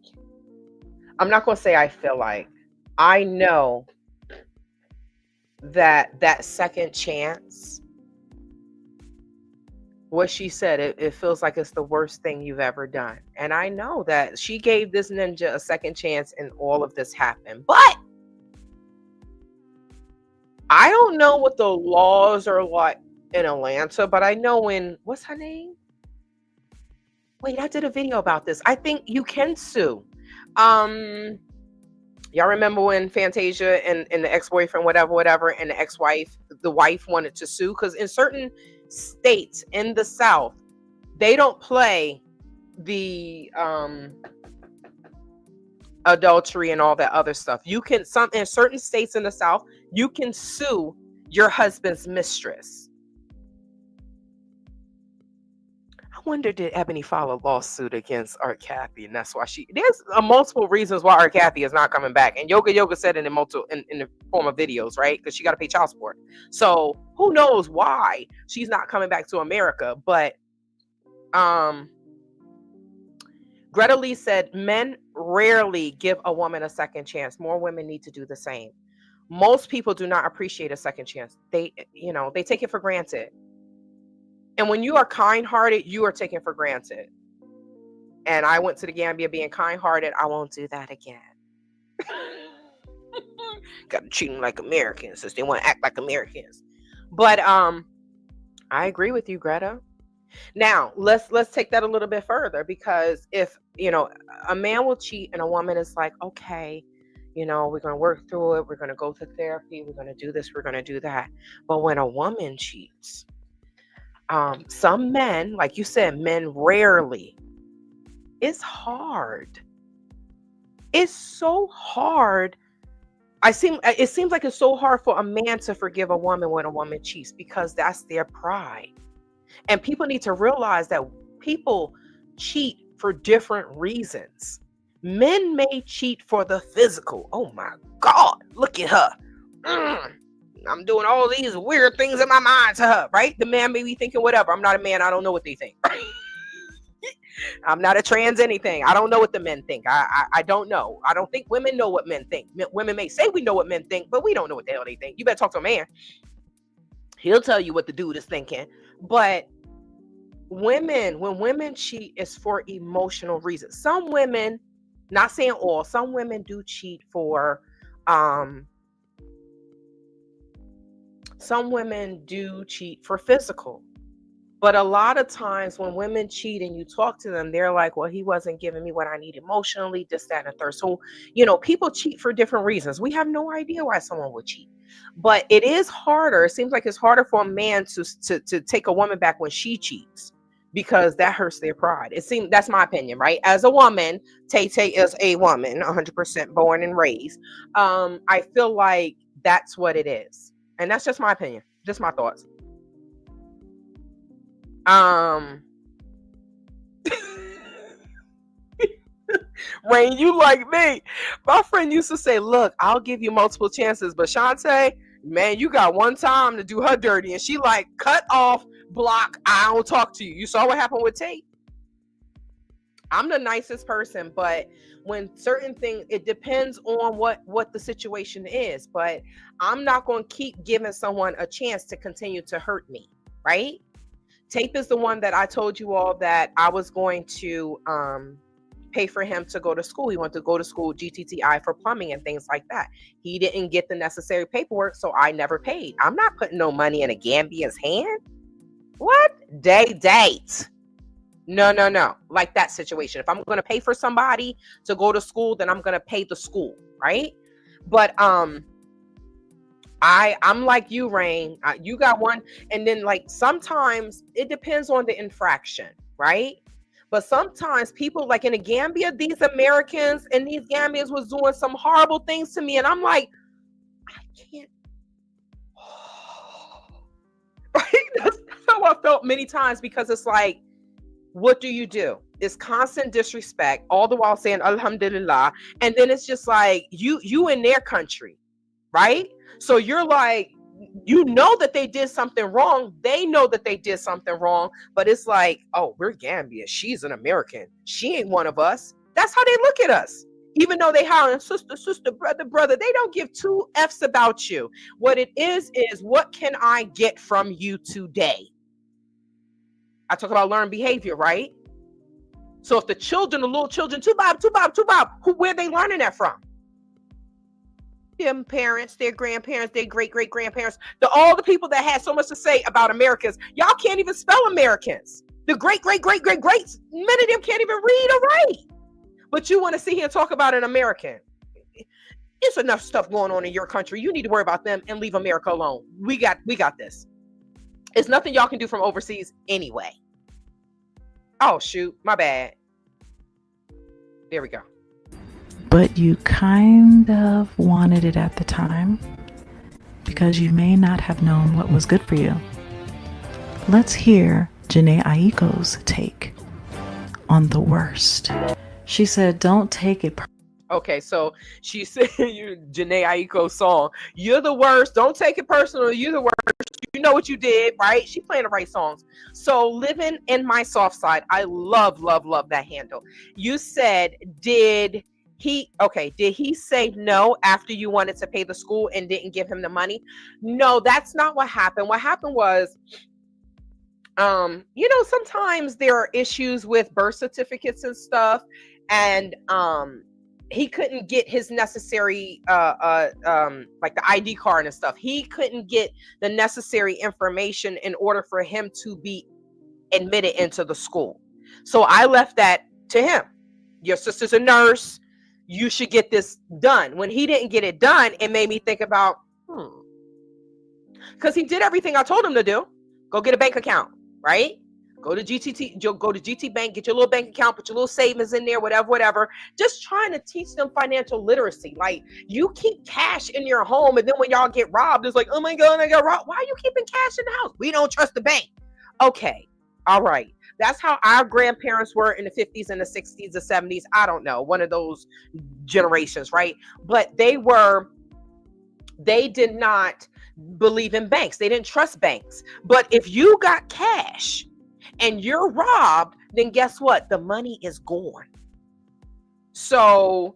I'm not going to say I feel like, I know that second chance, what she said, it feels like it's the worst thing you've ever done. And I know that she gave this ninja a second chance and all of this happened. But I don't know what the laws are like in Atlanta, but I know what's her name? Wait, I did a video about this. I think you can sue. Y'all remember when Fantasia and the ex-boyfriend, whatever, and the wife wanted to sue? Because in certain states in the South, they don't play the adultery and all that other stuff. You can, in certain states in the South, you can sue your husband's mistress. I wonder, did Ebony file a lawsuit against Art Cathey, and that's why there's multiple reasons why Art Cathey is not coming back. And Yoga said it in the form of videos, right? Because she got to pay child support. So who knows why she's not coming back to America? But Greta Lee said men rarely give a woman a second chance. More women need to do the same. Most people do not appreciate a second chance. They take it for granted. And when you are kind-hearted, you are taken for granted. And I went to the Gambia being kind-hearted. I won't do that again. Got to treat them like Americans since they want to act like Americans. But I agree with you, Greta. Now, let's take that a little bit further, because if, a man will cheat and a woman is like, okay, we're going to work through it. We're going to go to therapy. We're going to do this. We're going to do that. But when a woman cheats, some men, like you said, men rarely. It's hard. It's so hard. It seems like it's so hard for a man to forgive a woman when a woman cheats, because that's their pride. And people need to realize that people cheat for different reasons. Men may cheat for the physical. Oh my God, look at her. I'm doing all these weird things in my mind to her, right? The man may be thinking whatever. I'm not a man. I don't know what they think. I'm not a trans anything. I don't know what the men think. I don't know. I don't think women know what men think. Women may say we know what men think, but we don't know what the hell they think. You better talk to a man. He'll tell you what the dude is thinking. But when women cheat, it's for emotional reasons. Some women, not saying all, some women do cheat for physical. But a lot of times when women cheat and you talk to them, they're like, well, he wasn't giving me what I need emotionally, this, that, and the third. So, people cheat for different reasons. We have no idea why someone would cheat. But it is harder. It seems like it's harder for a man to take a woman back when she cheats, because that hurts their pride. That's my opinion, right? As a woman, Tay is a woman, 100% born and raised. I feel like that's what it is. And that's just my opinion, just my thoughts. Rain, you like me. My friend used to say, look, I'll give you multiple chances, but Shantae, man, you got one time to do her dirty, and she like, cut off, block, I don't talk to you. You saw what happened with Tate. I'm the nicest person, but when certain things, it depends on what the situation is. But I'm not going to keep giving someone a chance to continue to hurt me, right? Tape is the one that I told you all that I was going to pay for him to go to school. He wanted to go to school, GTTI, for plumbing and things like that. He didn't get the necessary paperwork, so I never paid. I'm not putting no money in a Gambian's hand. What? Date. No. Like that situation. If I'm going to pay for somebody to go to school, then I'm going to pay the school, right? But I'm like you, Rain. You got one, and then like sometimes it depends on the infraction, right? But sometimes people like in the Gambia, these Americans and these Gambians was doing some horrible things to me, and I'm like, I can't. Right? That's how I felt many times, because it's like, what do? It's constant disrespect, all the while saying Alhamdulillah, and then it's just like you in their country, right? So you're like, you know that they did something wrong. They know that they did something wrong, but it's like, oh, we're Gambia. She's an American. She ain't one of us. That's how they look at us. Even though they hollering sister, brother, they don't give two F's about you. What it is what can I get from you today? I talk about learned behavior, right? So if the little children, two bob, where are they learning that from? Their parents, their grandparents, their great-great-grandparents, all the people that had so much to say about Americans. Y'all can't even spell Americans. The greats, many of them can't even read or write. But you want to sit here and talk about an American. It's enough stuff going on in your country. You need to worry about them and leave America alone. We got this. It's nothing y'all can do from overseas anyway. Oh, shoot. My bad. There we go. But you kind of wanted it at the time because you may not have known what was good for you. Let's hear Janae Aiko's take on the worst. She said, don't take it. Okay, so she said, Janae Aiko's song, you're the worst. Don't take it personal. You're the worst. You know what you did, right? She playing the right songs. So living in my soft side, I love that handle. You said, did he say no after you wanted to pay the school and didn't give him the money? No, that's not what happened. What happened was, sometimes there are issues with birth certificates and stuff, and he couldn't get his necessary like the ID card and stuff. He couldn't get the necessary information in order for him to be admitted into the school. So I left that to him. Your sister's a nurse. You should get this done. When he didn't get it done, it made me think about, because he did everything I told him to do. Go get a bank account, right? Go to GT Bank, get your little bank account, put your little savings in there, whatever. Just trying to teach them financial literacy. Like, you keep cash in your home, and then when y'all get robbed, it's like, oh my God, I got robbed. Why are you keeping cash in the house? We don't trust the bank. Okay, all right. That's how our grandparents were in the 50s and the 60s, the 70s. I don't know, one of those generations, right? But they did not believe in banks. They didn't trust banks. But if you got cash and you're robbed, then guess what? The money is gone. So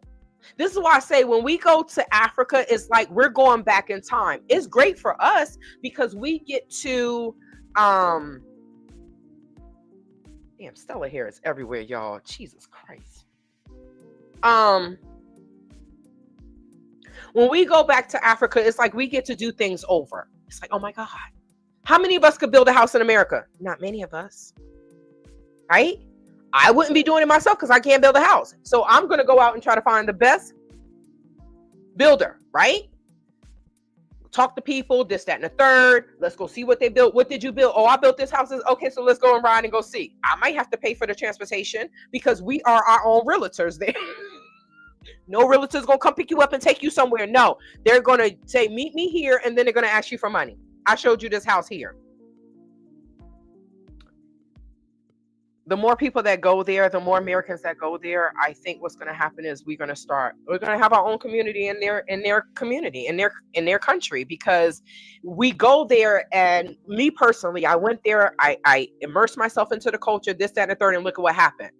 this is why I say when we go to Africa, it's like we're going back in time. It's great for us because we get to damn, Stella hair is everywhere, y'all. Jesus Christ. When we go back to Africa, it's like we get to do things over. It's like, oh my God. How many of us could build a house in America? Not many of us. Right? I wouldn't be doing it myself because I can't build a house. So I'm going to go out and try to find the best builder, right? Talk to people, this, that, and the third. Let's go see what they built. What did you build? Oh, I built this house. Okay, so let's go and ride and go see. I might have to pay for the transportation because we are our own realtors there. No realtor's going to come pick you up and take you somewhere. No, they're going to say, meet me here, and then they're going to ask you for money. I showed you this house here. The more people that go there, the more Americans that go there, I think what's going to happen is we're going to have our own community in their community, in their country, because we go there. And me personally, I went there, I immersed myself into the culture, this, that, and the third, and look at what happened.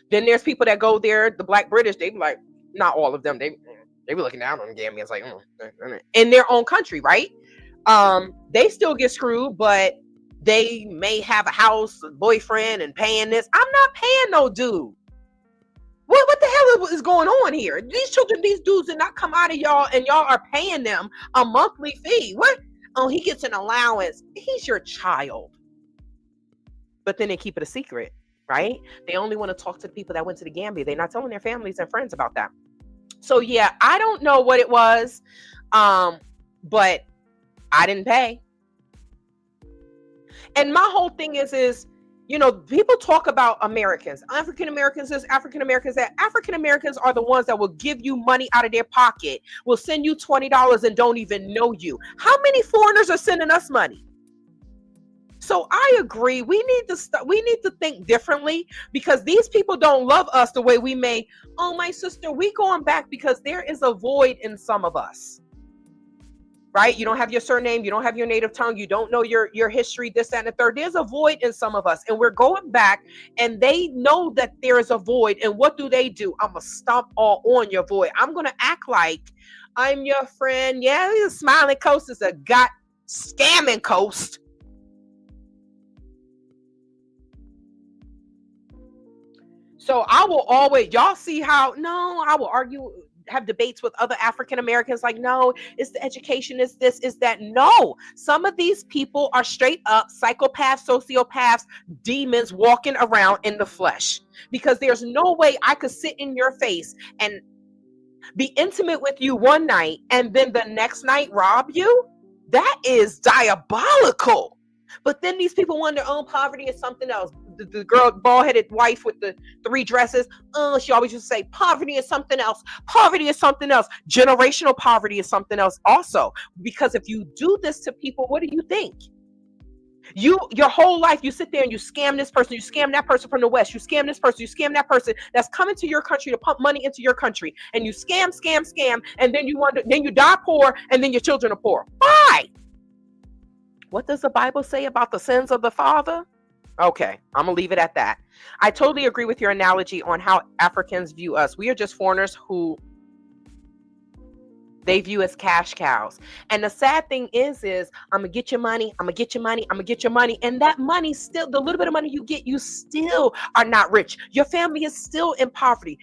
Then there's people that go there, the Black British, they be like, not all of them, they be looking down on the Gambians like, in their own country, right? They still get screwed, but they may have a house, a boyfriend, and paying this. I'm not paying no dude. What the hell is going on here? These children, these dudes did not come out of y'all, and y'all are paying them a monthly fee. What? Oh, he gets an allowance. He's your child. But then they keep it a secret. right? They only want to talk to the people that went to the Gambia. They're not telling their families and friends about that. So yeah, I don't know what it was, but I didn't pay. And my whole thing is, you know, people talk about Americans, African Americans, this, African Americans, that. African Americans are the ones that will give you money out of their pocket, will send you $20 and don't even know you. How many foreigners are sending us money? So I agree. We need to think differently, because these people don't love us the way we may. Oh, my sister, we going back because there is a void in some of us. Right? You don't have your surname, you don't have your native tongue, you don't know your history, this, that, and the third. There's a void in some of us, and we're going back, and they know that there is a void. And what do? I'm gonna stomp all on your void. I'm gonna act like I'm your friend. Yeah, the smiling coast is a scamming coast. So I will always, y'all see how, no, I will argue, have debates with other African Americans like, no, it's the education, is this, is that. No, some of these people are straight up psychopaths, sociopaths, demons walking around in the flesh, because there's no way I could sit in your face and be intimate with you one night and then the next night rob you. That is diabolical. But then these people want their own. Poverty is something else. The girl, bald-headed wife with the 3 dresses, she always used to say, poverty is something else. Poverty is something else. Generational poverty is something else also. Because if you do this to people, what do you think? Your whole life, you sit there and you scam this person, you scam that person from the West, you scam this person, you scam that person that's coming to your country to pump money into your country, and you scam, and then you die poor, and then your children are poor. Why? What does the Bible say about the sins of the father? Okay, I'm gonna leave it at that. I totally agree with your analogy on how Africans view us. We are just foreigners who they view as cash cows. And the sad thing is I'm gonna get your money, I'm gonna get your money, I'm gonna get your money. And that money, still, the little bit of money you get, you still are not rich. Your family is still in poverty.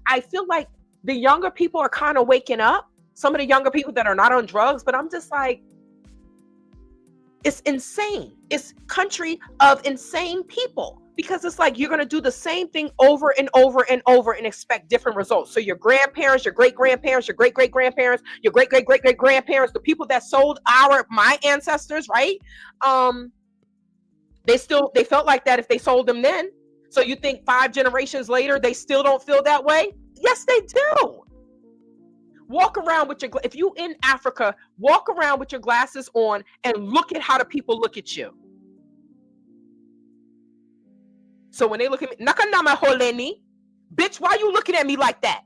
I feel like the younger people are kind of waking up. Some of the younger people that are not on drugs, but I'm just like, it's insane. It's country of insane people, because it's like you're going to do the same thing over and over and over and expect different results. So your grandparents, your great-grandparents, your great-great-grandparents, your great-great-great-great-grandparents, the people that sold my ancestors, right? They felt like that if they sold them then. So you think 5 generations later, they still don't feel that way? Yes, they do. Walk around with if you in Africa, walk around with your glasses on and look at how the people look at you. So when they look at me, Nakanama Holeni, bitch, why you looking at me like that?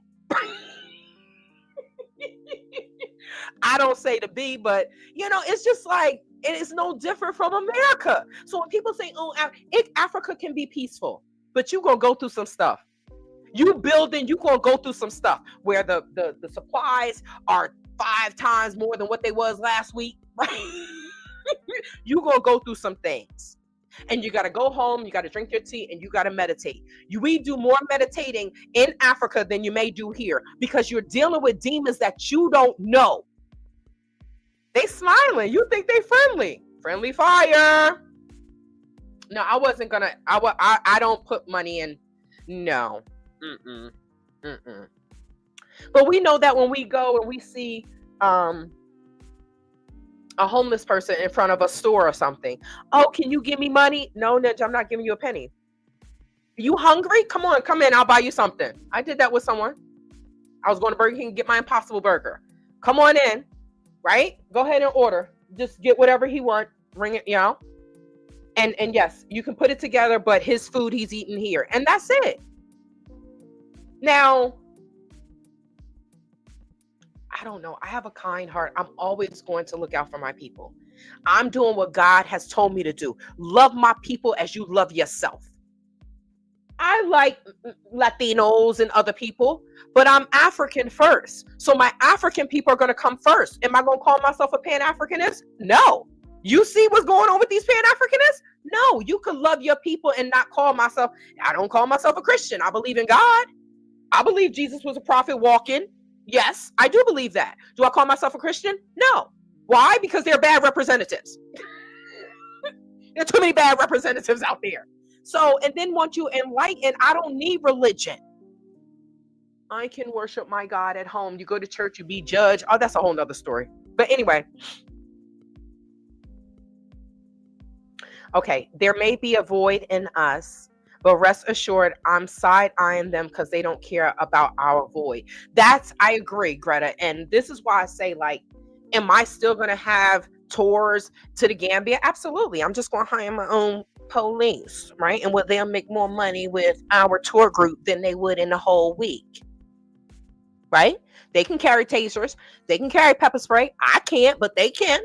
I don't say to be, but it's just like, it is no different from America. So when people say, oh, Africa can be peaceful, but you gonna go through some stuff. You building, you gonna go through some stuff where the supplies are 5 times more than what they was last week, right? You gonna go through some things, and you gotta go home, you gotta drink your tea, and you gotta meditate. We do more meditating in Africa than you may do here, because you're dealing with demons that you don't know. They smiling, you think they friendly fire. No, I wasn't gonna. I don't put money in. No. But we know that when we go and we see a homeless person in front of a store or something, oh, can you give me money? No, Ninja, I'm not giving you a penny. You hungry? Come on, come in, I'll buy you something. I did that with someone. I was going to Burger King and get my Impossible Burger. Come on in, right? Go ahead and order. Just get whatever he wants. Bring it, And yes, you can put it together, but his food he's eating here. And that's it. Now, I don't know. I have a kind heart. I'm always going to look out for my people. I'm doing what God has told me to do. Love my people as you love yourself. I like Latinos and other people, but I'm African first. So my African people are going to come first. Am I going to call myself a Pan-Africanist? No. You see what's going on with these Pan-Africanists? No, you can love your people and not call myself. I don't call myself a Christian. I believe in God. I believe Jesus was a prophet walking. Yes, I do believe that. Do I call myself a Christian? No. Why? Because they're bad representatives. There are too many bad representatives out there. So, and then once you enlighten, I don't need religion. I can worship my God at home. You go to church, you be judged. Oh, that's a whole nother story. But anyway. Okay, there may be a void in us, but rest assured, I'm side-eyeing them because they don't care about our void. I agree, Greta. And this is why I say, like, am I still going to have tours to the Gambia? Absolutely. I'm just going to hire my own police, right? And they'll make more money with our tour group than they would in a whole week, right? They can carry tasers. They can carry pepper spray. I can't, but they can.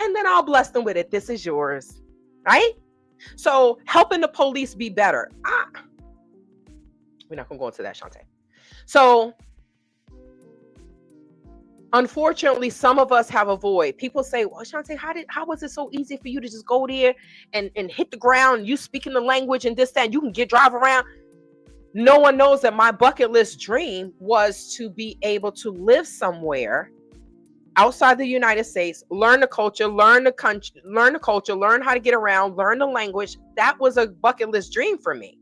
And then I'll bless them with it. This is yours. Right? So helping the police be better. We're not going to go into that, Shantae. So unfortunately, some of us have a void. People say, well, Shantae, how was it so easy for you to just go there and hit the ground? You speaking the language and this, that, and you can drive around. No one knows that my bucket list dream was to be able to live somewhere outside the United States, learn the culture, learn how to get around, learn the language. That was a bucket list dream for me.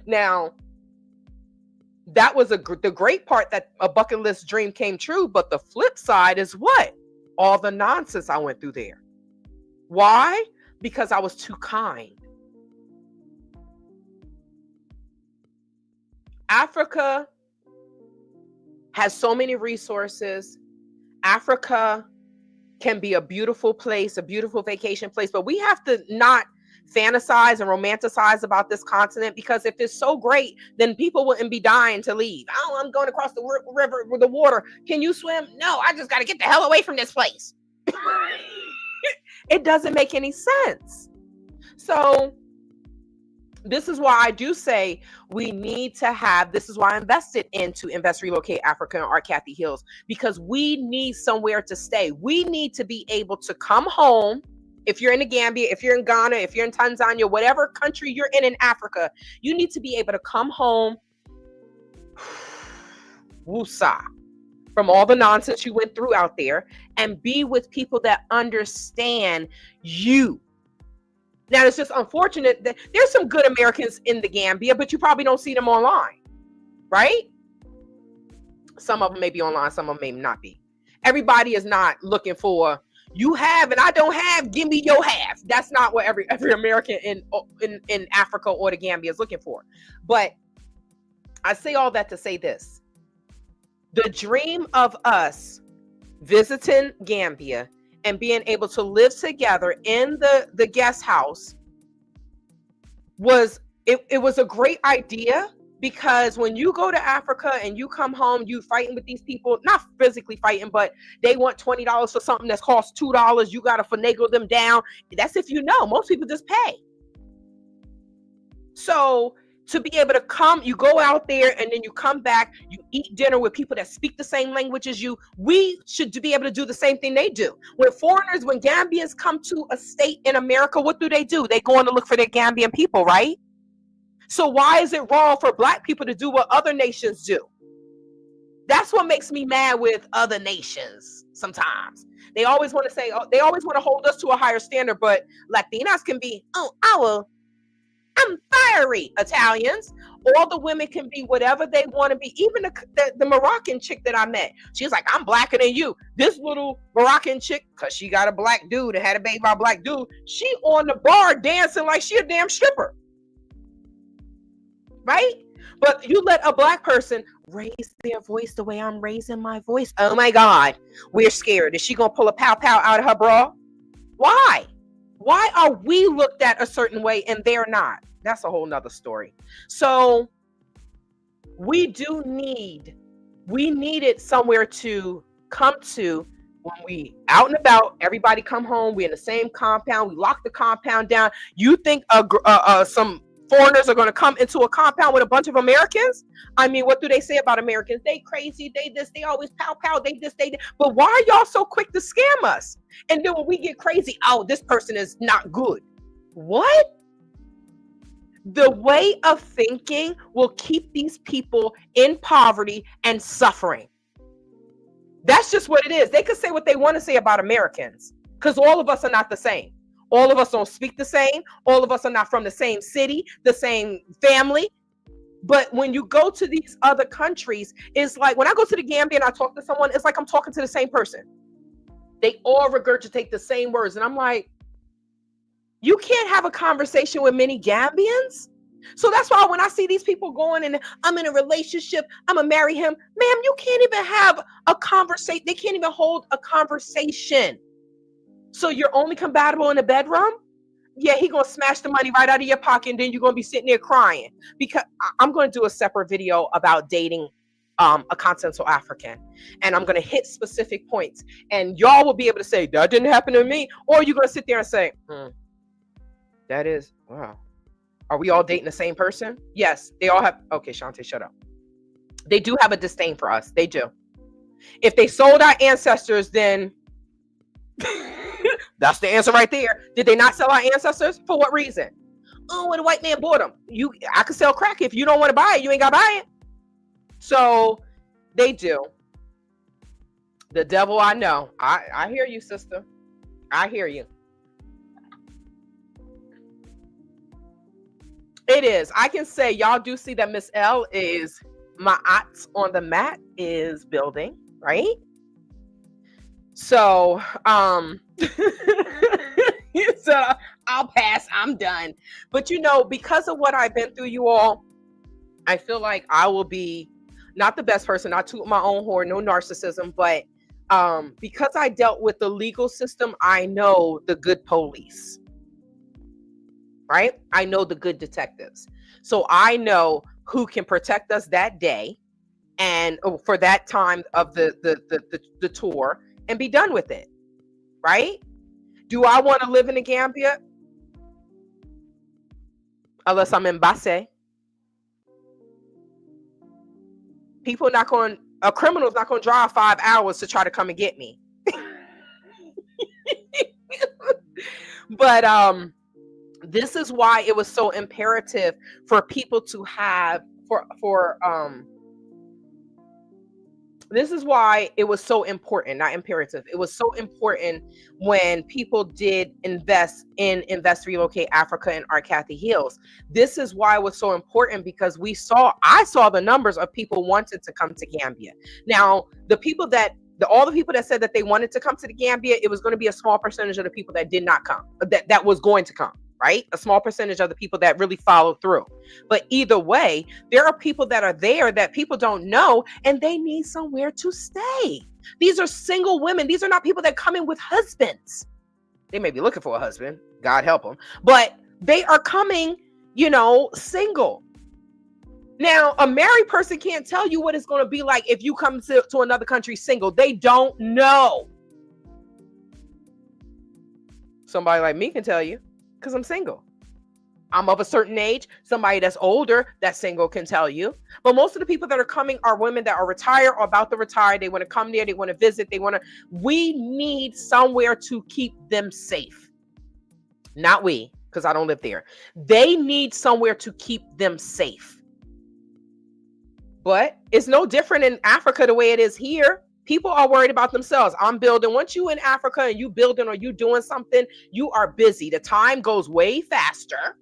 Now, that was the great part, that a bucket list dream came true. But the flip side is what? All the nonsense I went through there. Why? Because I was too kind. Africa has so many resources. Africa can be a beautiful place, a beautiful vacation place, but we have to not fantasize and romanticize about this continent, because if it's so great, then people wouldn't be dying to leave. Oh, I'm going across the river with the water. Can you swim? No, I just got to get the hell away from this place. It doesn't make any sense. So this is why I do say we need to have, this is why I invested into Invest Relocate Africa and our Cathey Hills, because we need somewhere to stay. We need to be able to come home. If you're in the Gambia, if you're in Ghana, if you're in Tanzania, whatever country you're in Africa, you need to be able to come home, woosah, from all the nonsense you went through out there, and be with people that understand you. Now, it's just unfortunate that there's some good Americans in the Gambia, but you probably don't see them online, right? Some of them may be online, some of them may not be. Everybody is not looking for, you have and I don't have, give me your half. That's not what every American in Africa or the Gambia is looking for. But I say all that to say this. The dream of us visiting Gambia and being able to live together in the guest house was a great idea, because when you go to Africa and you come home, you fighting with these people, not physically fighting, but they want $20 for something that costs $2. You got to finagle them down. That's if you know. Most people just pay. So to be able to come, you go out there and then you come back, you eat dinner with people that speak the same language as you. We should be able to do the same thing they do. When Gambians come to a state in America, what do? They go on to look for their Gambian people, right? So why is it wrong for Black people to do what other nations do? That's what makes me mad with other nations sometimes. They always want to say, they always want to hold us to a higher standard, but Latinas can be, I'm fiery. Italians, all the women can be whatever they want to be. Even the Moroccan chick that I met, she's like, I'm blacker than you. This little Moroccan chick, because she got a Black dude and had a baby by a Black dude, she on the bar dancing like she a damn stripper. Right? But you let a Black person raise their voice the way I'm raising my voice. Oh my God, we're scared. Is she going to pull a pow pow out of her bra? Why? Why are we looked at a certain way and they're not? That's a whole nother story. So we needed somewhere to come to when we out and about. Everybody come home. We're in the same compound. We lock the compound down. You think some foreigners are going to come into a compound with a bunch of Americans? I mean, what do they say about Americans? They crazy, they this, they always pow pow, they this, they that. But why are y'all so quick to scam us? And then when we get crazy, oh, this person is not good. What? The way of thinking will keep these people in poverty and suffering. That's just what it is. They could say what they want to say about Americans, because all of us are not the same. All of us don't speak the same. All of us are not from the same city, the same family. But when you go to these other countries, it's like when I go to the Gambia and I talk to someone, it's like I'm talking to the same person. They all regurgitate the same words. And I'm like, you can't have a conversation with many Gambians. So that's why when I see these people going and I'm in a relationship, I'm gonna marry him, ma'am, you can't even have a conversation. They can't even hold a conversation. So you're only compatible in the bedroom? Yeah, he gonna smash the money right out of your pocket, and then you're gonna be sitting there crying. Because I'm gonna do a separate video about dating a continental African, and I'm gonna hit specific points, and y'all will be able to say that didn't happen to me, or you're gonna sit there and say, that is wow. Are we all dating the same person? Yes, they all have. Okay, Shantae, shut up. They do have a disdain for us. They do. If they sold our ancestors, then that's the answer right there. Did they not sell our ancestors? For what reason? Oh, when a white man bought them. I could sell crack. If you don't want to buy it, you ain't got to buy it. So they do. The devil, I know. I hear you, sister. I hear you. It is. I can say y'all do see that Miss L is my aunt on the mat is building, right? So, so I'll pass. I'm done. But you know, because of what I've been through, you all, I feel like I will be not the best person, not to my own horn, no narcissism, but because I dealt with the legal system, I know the good police, right? I know the good detectives. So I know who can protect us that day and for that time of the tour and be done with it, right? Do I want to live in the Gambia? Unless I'm in Basse. A criminal's not going to drive 5 hours to try to come and get me. But this is why it was so imperative for people to have this is why it was so important, not imperative. It was so important when people did invest, Relocate Africa and our Cathey Hills. This is why it was so important, because I saw the numbers of people wanted to come to Gambia. Now, all the people that said that they wanted to come to the Gambia, it was going to be a small percentage of the people that did not come, that was going to come. Right? A small percentage of the people that really followed through. But either way, there are people that are there that people don't know, and they need somewhere to stay. These are single women. These are not people that come in with husbands. They may be looking for a husband, God help them, but they are coming, single. Now, a married person can't tell you what it's going to be like if you come to another country single. They don't know. Somebody like me can tell you, because I'm single. I'm of a certain age. Somebody that's older, that's single, can tell you. But most of the people that are coming are women that are retired or about to retire. They want to come there. They want to visit. We need somewhere to keep them safe. Not we, because I don't live there. They need somewhere to keep them safe. But it's no different in Africa the way it is here. People are worried about themselves. I'm building. Once you in Africa and you building or you doing something, you are busy. The time goes way faster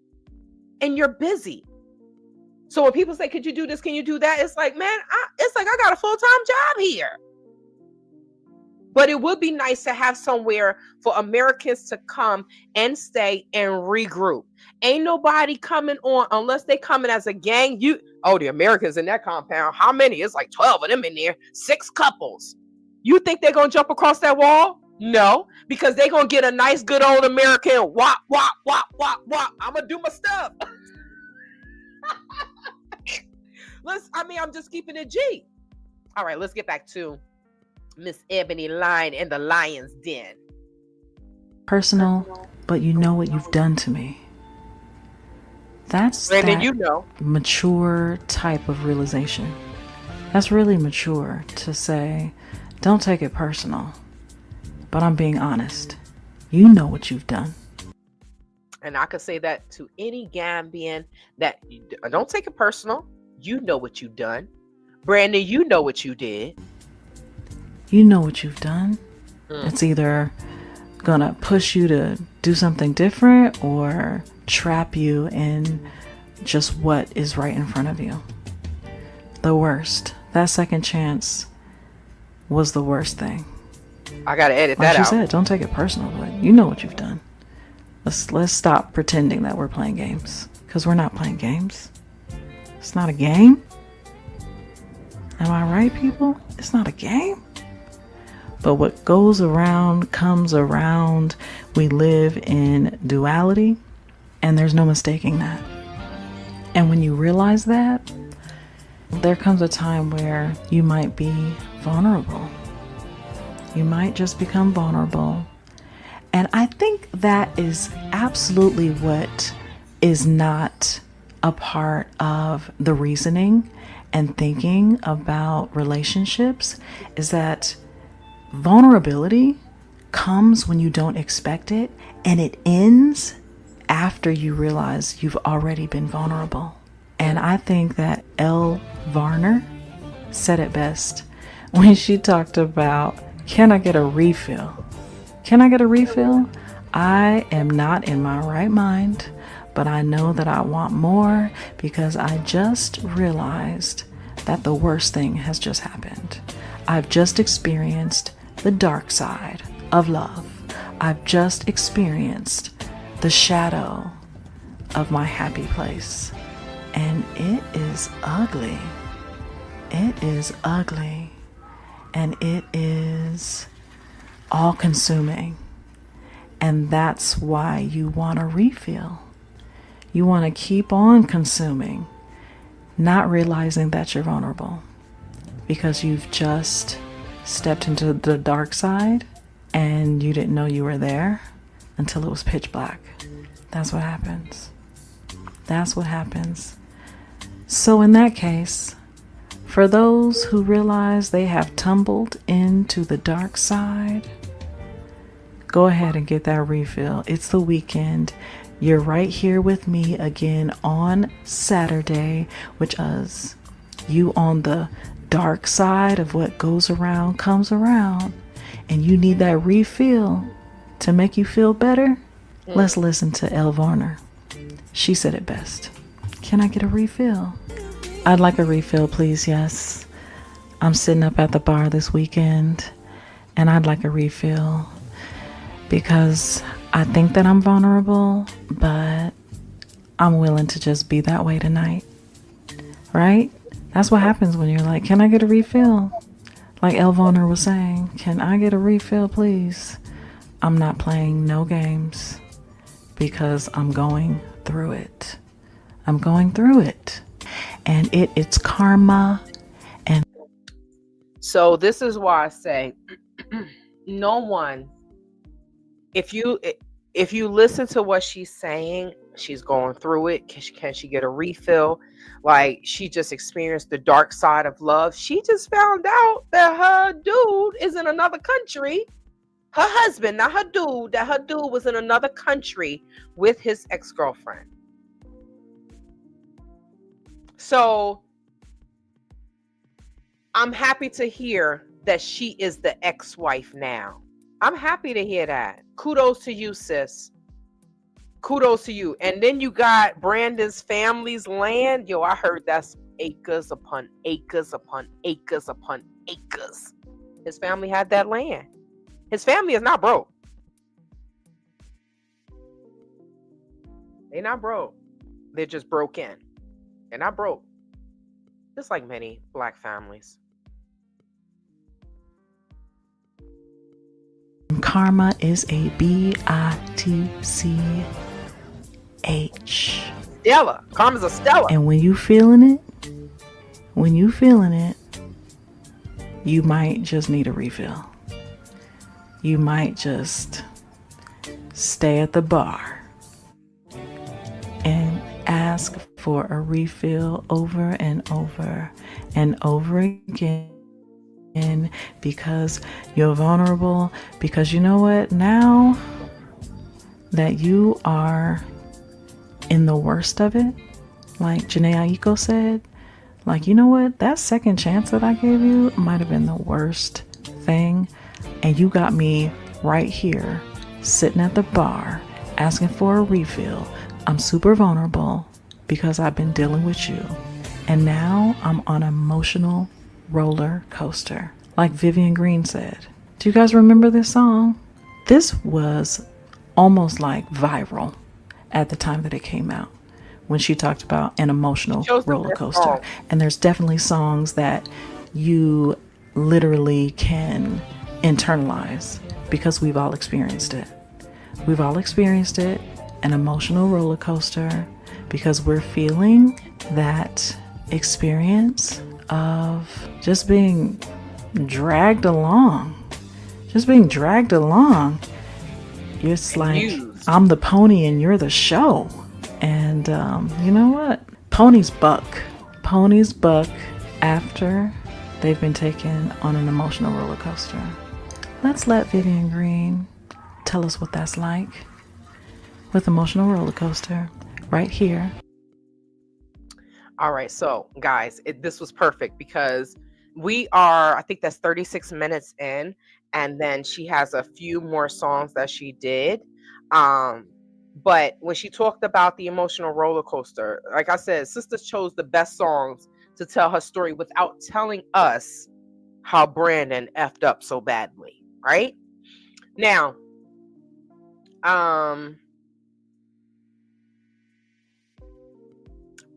and you're busy. So when people say, could you do this? Can you do that? It's like, man, I got a full-time job here. But it would be nice to have somewhere for Americans to come and stay and regroup. Ain't nobody coming on unless they coming as a gang. The Americans in that compound, how many? It's like 12 of them in there, 6 couples. You think they're going to jump across that wall? No, because they're going to get a nice, good old American wop, wop, wop, wop, wop. I'm going to do my stuff. I'm just keeping it G. All right, let's get back to Miss Ebony Lion and the Lion's Den. Personal, but you know what you've done to me. That's that mature type of realization. That's really mature to say, don't take it personal, but I'm being honest. You know what you've done. And I could say that to any Gambian, that don't take it personal. You know what you've done. Brandon, you know what you did. You know what you've done. It's either gonna push you to do something different or trap you in just what is right in front of you. The worst. That second chance was the worst thing. I gotta edit like that out. Like you said, don't take it personal, but you know what you've done. Let's stop pretending that we're playing games, because we're not playing games. It's not a game. Am I right, people? It's not a game. But what goes around comes around. We live in duality, and there's no mistaking that. And when you realize that, there comes a time where you might be vulnerable. You might just become vulnerable. And I think that is absolutely what is not a part of the reasoning and thinking about relationships, is that vulnerability comes when you don't expect it, and it ends after you realize you've already been vulnerable. And I think that Elle Varner said it best when she talked about, can I get a refill? Can I get a refill? I am not in my right mind, but I know that I want more because I just realized that the worst thing has just happened. I've just experienced the dark side of love. I've just experienced the shadow of my happy place. And it is ugly. It is ugly. And it is all consuming. And that's why you want a refill. You want to keep on consuming, not realizing that you're vulnerable because you've just stepped into the dark side and you didn't know you were there until it was pitch black. That's what happens. That's what happens. So in that case, for those who realize they have tumbled into the dark side, go ahead and get that refill. It's the weekend. You're right here with me again on Saturday, which is you on the dark side of what goes around comes around, and you need that refill to make you feel better. Let's listen to Elle Varner. She said it best. Can I get a refill? I'd like a refill, please. Yes. I'm sitting up at the bar this weekend and I'd like a refill because I think that I'm vulnerable, but I'm willing to just be that way tonight. Right? That's what happens when you're like, can I get a refill? Like Elle Varner was saying, can I get a refill, please? I'm not playing no games because I'm going through it. I'm going through it. And it's karma. And so this is why I say no one, if you listen to what she's saying, she's going through it. Can she get a refill? Like, she just experienced the dark side of love. She just found out that her dude is in another country. Her husband, not her dude, that her dude was in another country with his ex-girlfriend. So I'm happy to hear that she is the ex-wife now. I'm happy to hear that. Kudos to you, sis. Kudos to you. And then you got Brandon's family's land. Yo, I heard that's acres upon acres upon acres upon acres. His family had that land. His family is not broke. They're not broke. They're just broken. They're not broke. Just like many Black families. Karma is a Bitch. Stella. Karma's a Stella. And when you feeling it, you might just need a refill. You might just stay at the bar and ask for a refill over and over and over again because you're vulnerable. Because you know what? Now that you are in the worst of it, like Janae Aiko said, like, you know what? That second chance that I gave you might have been the worst thing. And you got me right here sitting at the bar, asking for a refill. I'm super vulnerable because I've been dealing with you. And now I'm on an emotional roller coaster. Like Vivian Green said. Do you guys remember this song? This was almost like viral at the time that it came out, when she talked about an emotional roller coaster. And there's definitely songs that you literally can internalize because we've all experienced it. We've all experienced it, an emotional roller coaster, because we're feeling that experience of just being dragged along. Just being dragged along. It's like, I'm the pony and you're the show. And you know what? Ponies buck. Ponies buck after they've been taken on an emotional roller coaster. Let's let Vivian Green tell us what that's like with emotional roller coaster right here. All right, so guys, this was perfect because we are, I think that's 36 minutes in, and then she has a few more songs that she did. But when she talked about the emotional roller coaster, like I said, sister chose the best songs to tell her story without telling us how Brandon effed up so badly, right? Now, I'll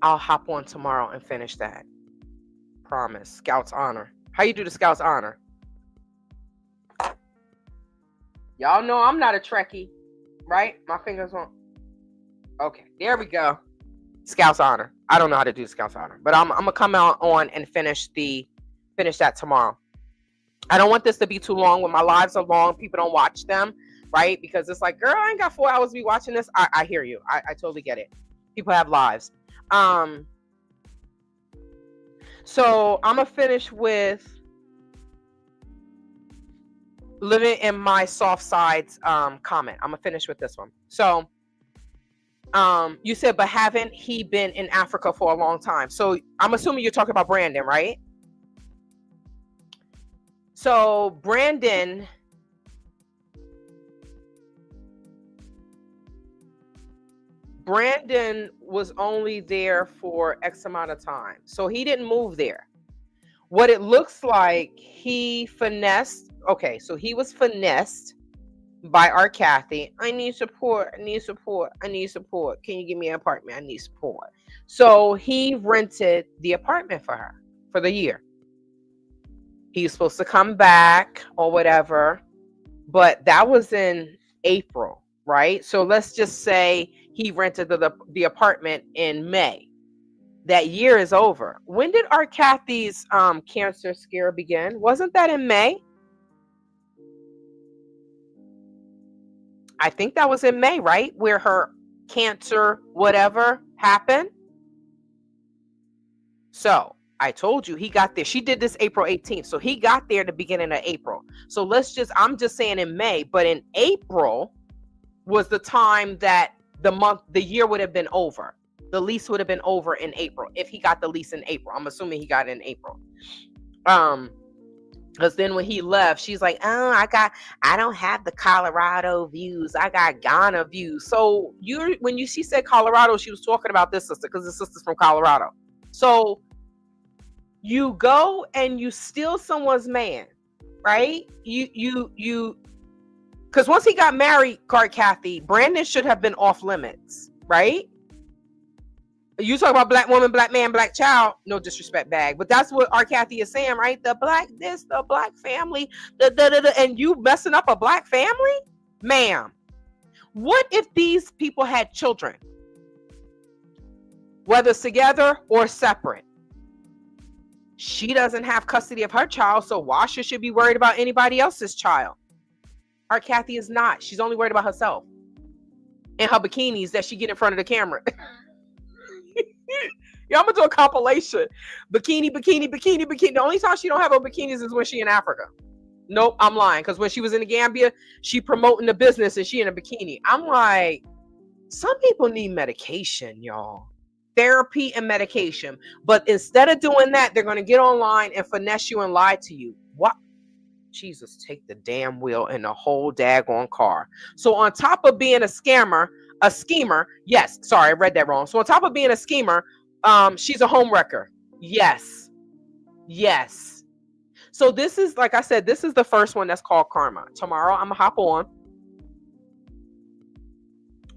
hop on tomorrow and finish that. Promise. Scouts honor. How you do the Scouts honor? Y'all know I'm not a Trekkie, right? My fingers won't. Okay, there we go. Scouts honor. I don't know how to do Scouts honor, but I'm gonna come out on and finish that tomorrow. I don't want this to be too long. When my lives are long, people don't watch them, right? Because it's like, girl, I ain't got 4 hours to be watching this. I hear you. I totally get it. People have lives. So I'm gonna finish with Living in My Soft Sides comment. I'm gonna finish with this one. So you said, but haven't he been in Africa for a long time? So I'm assuming you're talking about Brandon, right? So Brandon was only there for X amount of time. So he didn't move there. What it looks like, he finessed. Okay, so he was finessed by our Cathey. I need support. I need support. I need support. Can you give me an apartment? I need support. So he rented the apartment for her for the year. He's supposed to come back or whatever, but that was in April, right? So let's just say he rented the apartment in May. That year is over. When did our Cathey's cancer scare begin? Wasn't that in May? I think that was in May, right? Where her cancer, whatever, happened. So I told you he got there. She did this April 18th. So he got there the beginning of April. So I'm just saying in May, but in April was the time that the year would have been over. The lease would have been over in April if he got the lease in April. I'm assuming he got it in April. Because then when he left, she's like, oh, I don't have the Colorado views. I got Ghana views. So she said Colorado, she was talking about this sister because the sister's from Colorado. So you go and you steal someone's man, right? Because once he got married, Cathey, Brandon should have been off limits, right? You talk about black woman, black man, black child, no disrespect bag, but that's what our Cathey is saying, right? The black this, the black family, and you messing up a black family? Ma'am, what if these people had children? Whether it's together or separate. She doesn't have custody of her child, so why should she be worried about anybody else's child? Our Cathey is not. She's only worried about herself and her bikinis that she get in front of the camera. Yeah, I'm gonna do a compilation. Bikini. The only time she don't have her bikinis is when she in Africa. Nope, I'm lying. Because when she was in the Gambia, she promoting the business and she in a bikini. I'm like, some people need medication, y'all. Therapy and medication. But instead of doing that, they're gonna get online and finesse you and lie to you. What? Jesus, take the damn wheel in the whole daggone car. So on top of being a schemer, yes, sorry, I read that wrong. So on top of being a schemer, she's a home wrecker. Yes. Yes. So this is, like I said, this is the first one that's called Karma. Tomorrow I'm gonna hop on.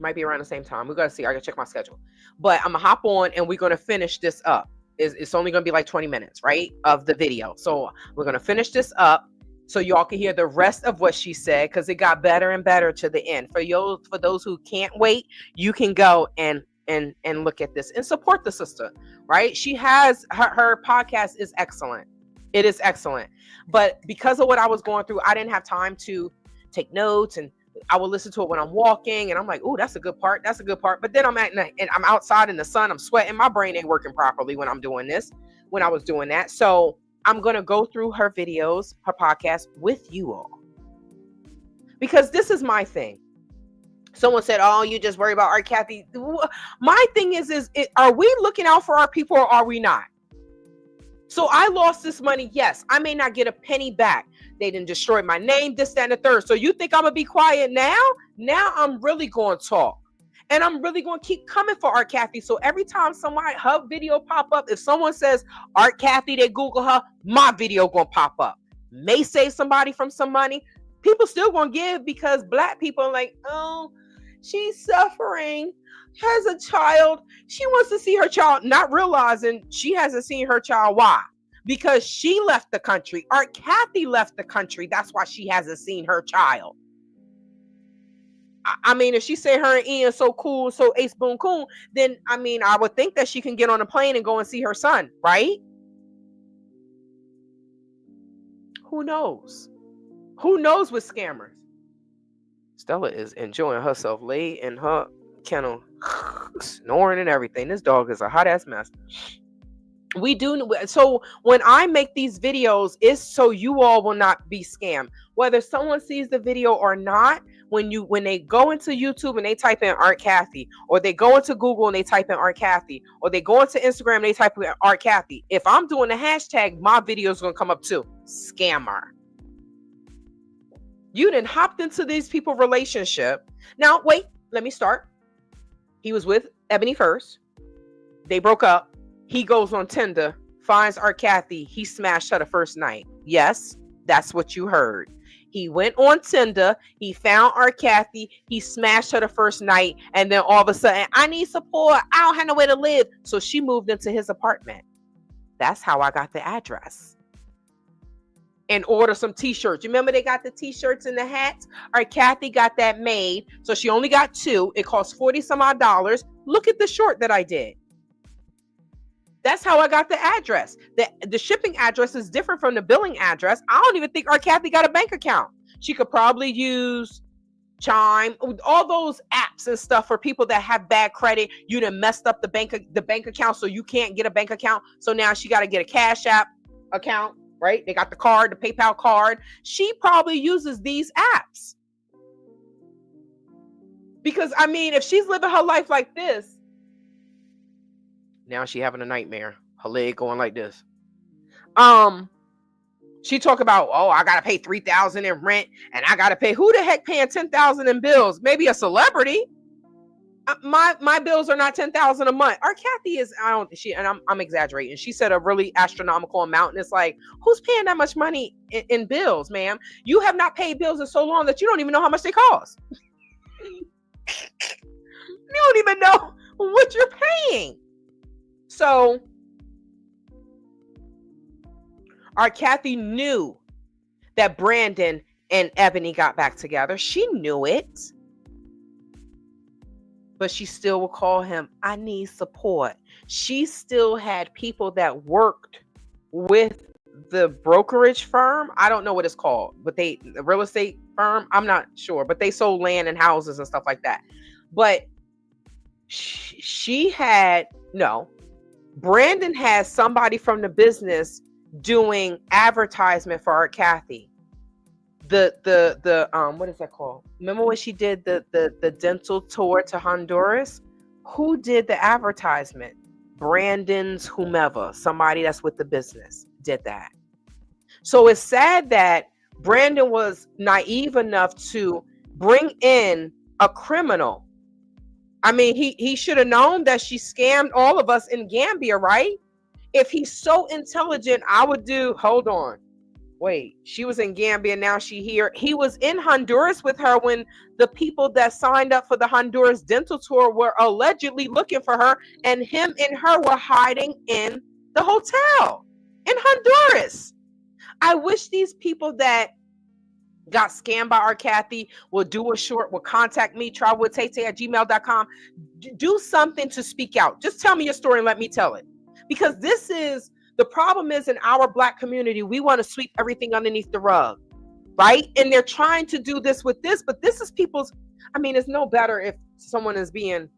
Might be around the same time. We gotta see. I gotta check my schedule. But I'm gonna hop on and we're gonna finish this up. It's only gonna be like 20 minutes, right? Of the video. So we're gonna finish this up so y'all can hear the rest of what she said, because it got better and better to the end. For those who can't wait, you can go and look at this and support the sister, right? She has her podcast is excellent. It is excellent. But because of what I was going through, I didn't have time to take notes, and I will listen to it when I'm walking, and I'm like, oh, that's a good part. That's a good part. But then I'm outside in the sun, I'm sweating. My brain ain't working properly when I'm doing this, when I was doing that. So I'm going to go through her videos, her podcast with you all, because this is my thing. Someone said, oh, you just worry about Art Cathey. My thing is are we looking out for our people or are we not? So I lost this money. Yes, I may not get a penny back. They didn't destroy my name, this, that, and the third. So you think I'm going to be quiet now? Now I'm really going to talk. And I'm really going to keep coming for Art Cathey. So every time her video pop up, if someone says Art Cathey, they Google her, my video going to pop up. May save somebody from some money. People still going to give, because Black people are like, oh, she's suffering as a child. She wants to see her child, not realizing she hasn't seen her child. Why? Because she left the country. Art Cathey left the country. That's why she hasn't seen her child. I mean, if she say her and Ian so cool, so ace boom cool, then I mean, I would think that she can get on a plane and go and see her son, right? Who knows? Who knows with scammers? Stella is enjoying herself laid in her kennel, snoring and everything. This dog is a hot ass mess. We do. So when I make these videos, it's so you all will not be scammed. Whether someone sees the video or not, when they go into YouTube and they type in Art Cathey, or they go into Google and they type in Art Cathey, or they go into Instagram and they type in Art Cathey, if I'm doing the hashtag, my video is going to come up too. Scammer. You done hopped into these people's relationship. Now, wait, let me start. He was with Ebony first. They broke up. He goes on Tinder, finds Art Cathey. He smashed her the first night. Yes, that's what you heard. He went on Tinder. He found Art Cathey. He smashed her the first night. And then all of a sudden, I need support. I don't have nowhere to live. So she moved into his apartment. That's how I got the address. And order some t-shirts. You remember they got the t-shirts and the hats? Art Cathey got that made. So she only got 2. It cost $40 some odd. Look at the short that I did. That's how I got the address. The shipping address is different from the billing address. I don't even think Art Cathey got a bank account. She could probably use Chime, all those apps and stuff for people that have bad credit. You done messed up the bank account, so you can't get a bank account. So now she got to get a Cash App account, right? They got the card, the PayPal card. She probably uses these apps. Because, I mean, if she's living her life like this, now she having a nightmare. Her leg going like this. She talk about, oh, I gotta pay $3,000 in rent, and I gotta pay. Who the heck paying $10,000 in bills? Maybe a celebrity. My bills are not $10,000 a month. Art Cathey is, I'm exaggerating. She said a really astronomical amount, and it's like, who's paying that much money in bills, ma'am? You have not paid bills in so long that you don't even know how much they cost. You don't even know what you're paying. So Art Cathey knew that Brandon and Ebony got back together. She knew it. But she still would call him, I need support. She still had people that worked with the brokerage firm. I don't know what it's called, but the real estate firm, I'm not sure, but they sold land and houses and stuff like that. But Brandon has somebody from the business doing advertisement for Art Cathey. The what is that called? Remember when she did the dental tour to Honduras? Who did the advertisement? Brandon's whomever, somebody that's with the business did that. So it's sad that Brandon was naive enough to bring in a criminal. I mean, he should have known that she scammed all of us in Gambia, right? If he's so intelligent, I would do, hold on. Wait, she was in Gambia, now she here. He was in Honduras with her when the people that signed up for the Honduras dental tour were allegedly looking for her, and him and her were hiding in the hotel in Honduras. I wish these people that got scammed by our Cathey will do a short, will contact me, travelwithtaytay@gmail.com. Do something to speak out. Just tell me your story and let me tell it. Because this is, the problem is in our Black community, we want to sweep everything underneath the rug, right? And they're trying to do this with this, but this is people's, I mean, it's no better if someone is being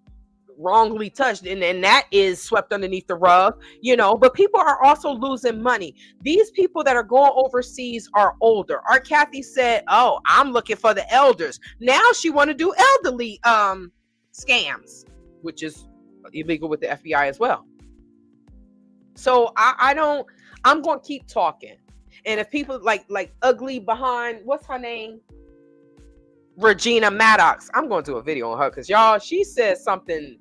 wrongly touched and that is swept underneath the rug, you know, but people are also losing money. These people that are going overseas are older. Our Cathey said, oh, I'm looking for the elders. Now she want to do elderly scams, which is illegal with the FBI as well. So I'm going to keep talking. And if people like ugly behind, what's her name? Regina Maddox. I'm going to do a video on her because y'all, she says something.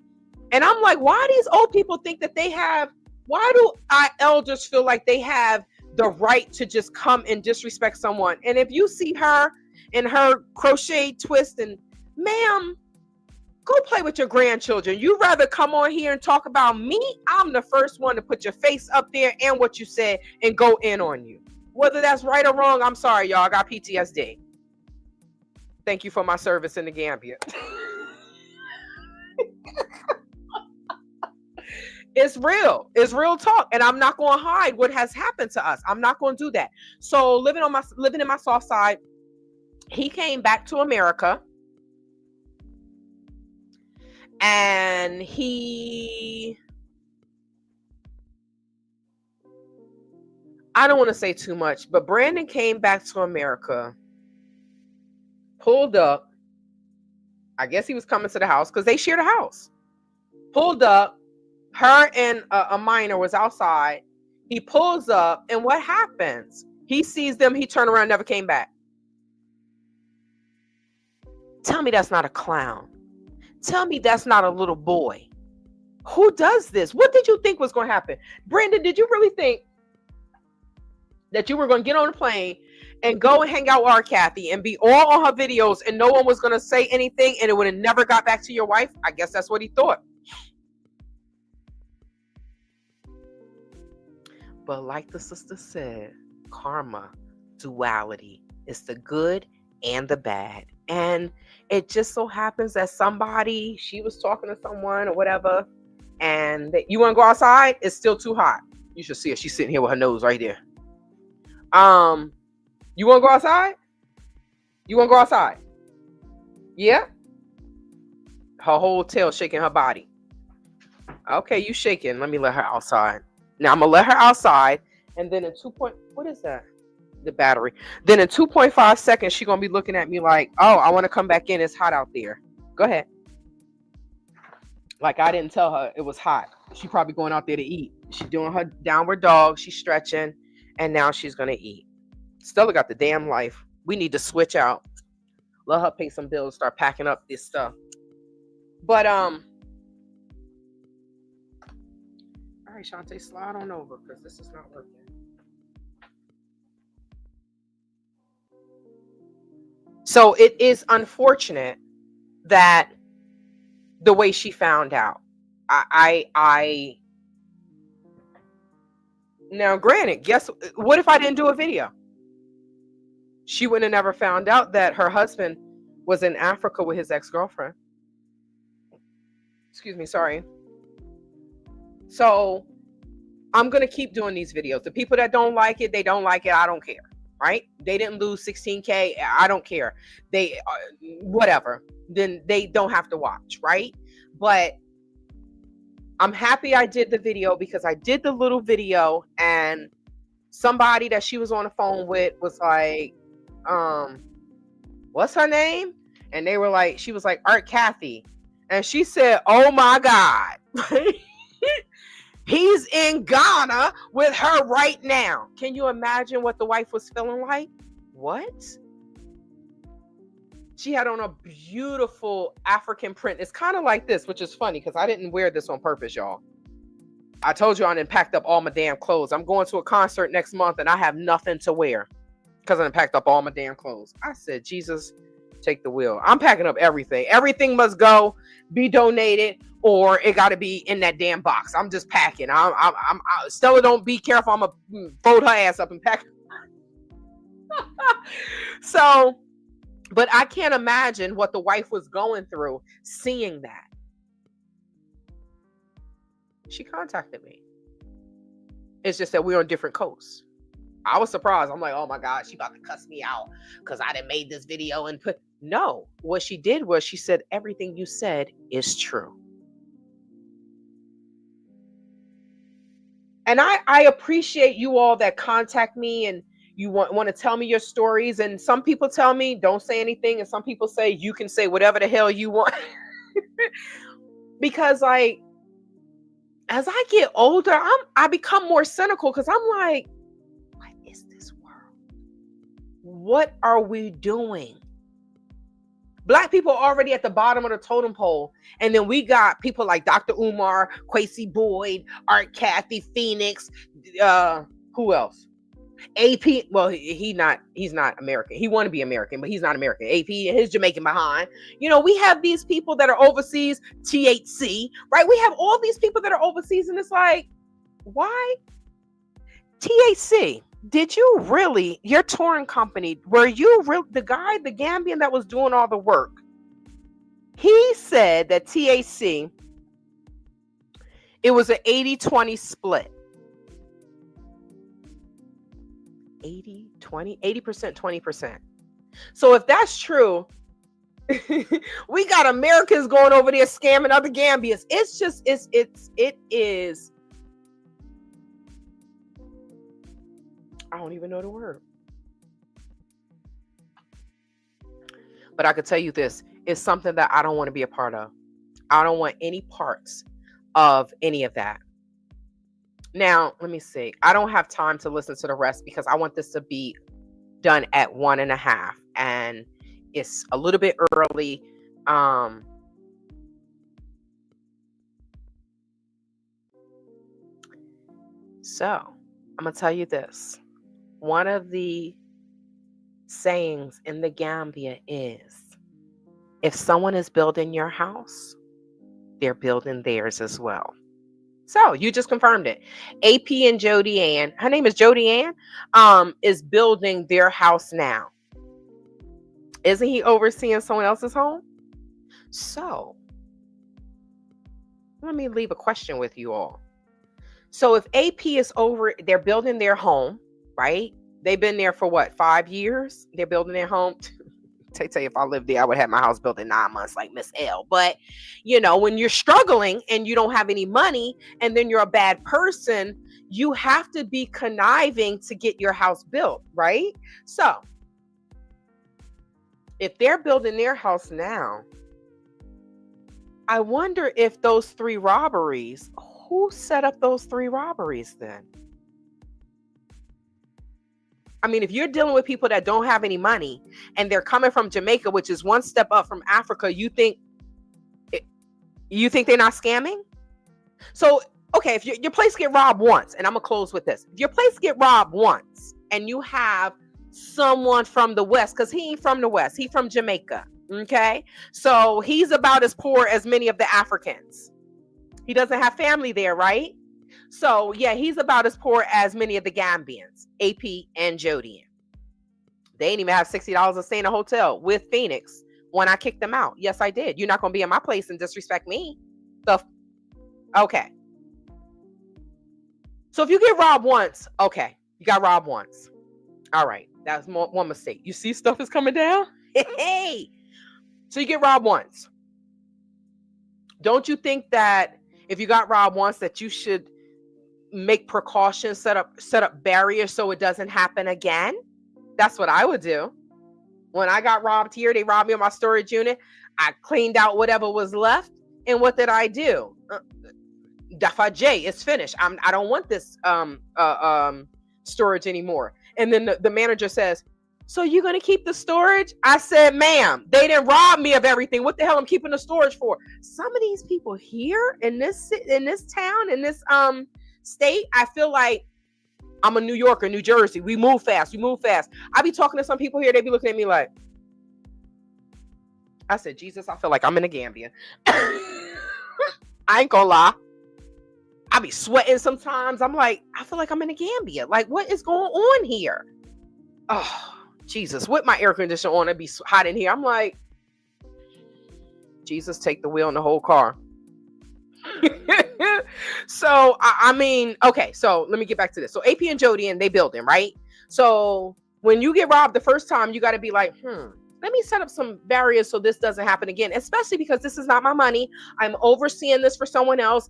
And I'm like, why these old people think that they have, why do our elders feel like they have the right to just come and disrespect someone? And if you see her in her crochet twist and ma'am, go play with your grandchildren. You rather come on here and talk about me? I'm the first one to put your face up there and what you said and go in on you. Whether that's right or wrong, I'm sorry, y'all. I got PTSD. Thank you for my service in the Gambia. It's real. It's real talk. And I'm not going to hide what has happened to us. I'm not going to do that. So living in my soft side, he came back to America. And I don't want to say too much, but Brandon came back to America, pulled up. I guess he was coming to the house because they shared a house. Pulled up. Her and a minor was outside. He pulls up, and what happens? He sees them. He turned around, never came back. Tell me that's not a clown. Tell me that's not a little boy. Who does this? What did you think was going to happen? Brandon, did you really think that you were going to get on a plane and go and hang out with our Cathey and be all on her videos and no one was going to say anything and it would have never got back to your wife? I guess that's what he thought. But like the sister said, karma, duality, it's the good and the bad. And it just so happens that somebody, she was talking to someone or whatever, and you want to go outside? It's still too hot. You should see her. She's sitting here with her nose right there. You want to go outside? You want to go outside? Yeah? Her whole tail shaking her body. Okay, you shaking. Let me let her outside. Now I'm gonna let her outside, and then in what is that? The battery. Then in 2.5 seconds, she's gonna be looking at me like, oh, I want to come back in. It's hot out there. Go ahead. Like I didn't tell her it was hot. She's probably going out there to eat. She's doing her downward dog. She's stretching, and now she's gonna eat. Stella got the damn life. We need to switch out. Let her pay some bills. Start packing up this stuff. But all right, Shantae, slide on over because this is not working. So it is unfortunate that the way she found out. I now granted, guess what if I didn't do a video? She would have never found out that her husband was in Africa with his ex-girlfriend. Excuse me, sorry. So I'm going to keep doing these videos. The people that don't like it, they don't like it. I don't care, right? They didn't lose 16K. I don't care. They, whatever. Then they don't have to watch, right? But I'm happy I did the video because I did the little video and somebody that she was on the phone with was like, what's her name? And they were like, she was like, Art Cathey. And she said, oh my God. He's in Ghana with her right now. Can you imagine what the wife was feeling like? what? She had on a beautiful African print. It's kind of like this, which is funny because I didn't wear this on purpose, y'all. I told you I didn't packed up all my damn clothes. I'm going to a concert next month and I have nothing to wear because I done packed up all my damn clothes. I said, Jesus, take the wheel. I'm packing up everything. Everything must go, be donated, or it got to be in that damn box. I'm just packing. Stella, don't be careful. I'm gonna fold her ass up and pack. So, but I can't imagine what the wife was going through seeing that. She contacted me. It's just that we're on different coasts. I was surprised. I'm like, oh my God, she about to cuss me out because I done made this video and put. No, what she did was she said, everything you said is true. And I appreciate you all that contact me and you want to tell me your stories. And some people tell me, don't say anything. And some people say, you can say whatever the hell you want. Because like, as I get older, I become more cynical because I'm like, what is this world? What are we doing? Black people are already at the bottom of the totem pole. And then we got people like Dr. Umar, Quasi Boyd, Art Cathey, Phoenix, who else? AP, well, he's not American. He want to be American, but he's not American. AP, his Jamaican behind. You know, we have these people that are overseas, THC, right? We have all these people that are overseas, and it's like, why? THC, did you really, your touring company, were you the guy, the Gambian that was doing all the work? He said that THC, it was an 80-20 split. 80%, 20%. So if that's true, we got Americans going over there scamming other Gambians. It's just, it is. I don't even know the word. But I could tell you this, it's something that I don't want to be a part of. I don't want any parts of any of that. Now, let me see. I don't have time to listen to the rest because I want this to be done at 1.5. And it's a little bit early. So I'm going to tell you this. One of the sayings in the Gambia is, if someone is building your house, they're building theirs as well. So you just confirmed it. AP and Jody Ann, her name is Jody Ann, is building their house now. Isn't he overseeing someone else's home? So let me leave a question with you all. So if AP is over, they're building their home, right? They've been there for what, 5 years? They're building their home. Tell you, if I lived there, I would have my house built in 9 months like Miss L. But, you know, when you're struggling and you don't have any money and then you're a bad person, you have to be conniving to get your house built, right? So if they're building their house now, I wonder if those 3 robberies, who set up those 3 robberies then? I mean, if you're dealing with people that don't have any money and they're coming from Jamaica, which is one step up from Africa, you think they're not scamming? So, okay, if your place get robbed once, and I'm gonna close with this. If your place get robbed once and you have someone from the West, because he ain't from the West, he from Jamaica, okay? So he's about as poor as many of the Africans. He doesn't have family there, right? So, yeah, he's about as poor as many of the Gambians, AP and Jody. They ain't even have $60 to stay in a hotel with Phoenix when I kicked them out. Yes, I did. You're not going to be in my place and disrespect me. Okay. So if you get robbed once, okay, you got robbed once. All right, that's one mistake. You see stuff is coming down? Hey! So you get robbed once. Don't you think that if you got robbed once that you should make precautions, set up barriers so it doesn't happen again? That's what I would do. When I got robbed here, they robbed me in my storage unit. I cleaned out whatever was left. And what did I do? Dafa J, it's finished. I don't want this storage anymore. And then the manager says, So you gonna keep the storage? I said, ma'am, they didn't rob me of everything. What the hell I'm keeping the storage for? Some of these people here in this town, in this state, I feel like I'm a New Yorker, New Jersey. We move fast. I be talking to some people here, they be looking at me like, I said, Jesus, I feel like I'm in a Gambia. I ain't gonna lie. I be sweating sometimes. I'm like, I feel like I'm in a Gambia. Like, what is going on here? Oh, Jesus, with my air conditioner on, it'd be hot in here. I'm like, Jesus, take the wheel in the whole car. So, I mean, okay, so let me get back to this. So AP and Jodian, they building, right? So when you get robbed the first time, you got to be like, let me set up some barriers so this doesn't happen again, especially because this is not my money. I'm overseeing this for someone else.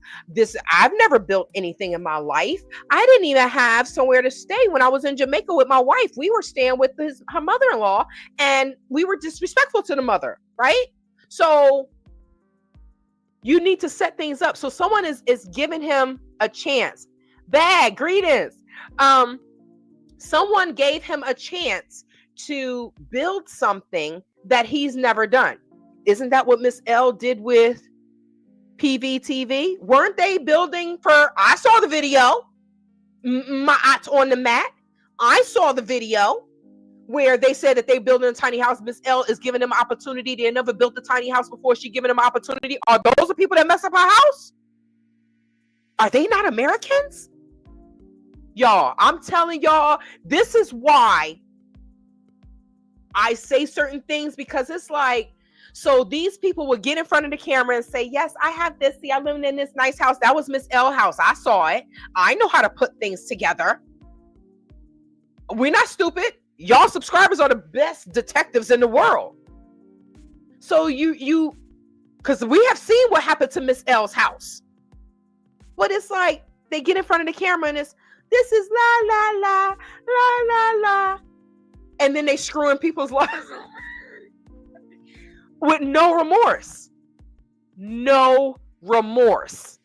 I've never built anything in my life. I didn't even have somewhere to stay when I was in Jamaica with my wife. We were staying with her mother-in-law, and we were disrespectful to the mother, right? So you need to set things up. So someone is giving him a chance. Bad greetings. Someone gave him a chance to build something that he's never done. Isn't that what Miss L did with PVTV? Weren't they building for, I saw the video, my aunt on the mat. I saw the video where they said that they building a tiny house. Miss L is giving them an opportunity. They never built a tiny house before. She giving them an opportunity. Are those the people that mess up her house? Are they not Americans? Y'all, I'm telling y'all, this is why I say certain things, because it's like, so these people would get in front of the camera and say, yes, I have this. See, I'm living in this nice house. That was Miss L house. I saw it. I know how to put things together. We're not stupid. Y'all subscribers are the best detectives in the world. So you, because we have seen what happened to Miss L's house. But it's like, they get in front of the camera and this is la, la, la, la, la, la. And then they screwing people's lives with no remorse. No remorse.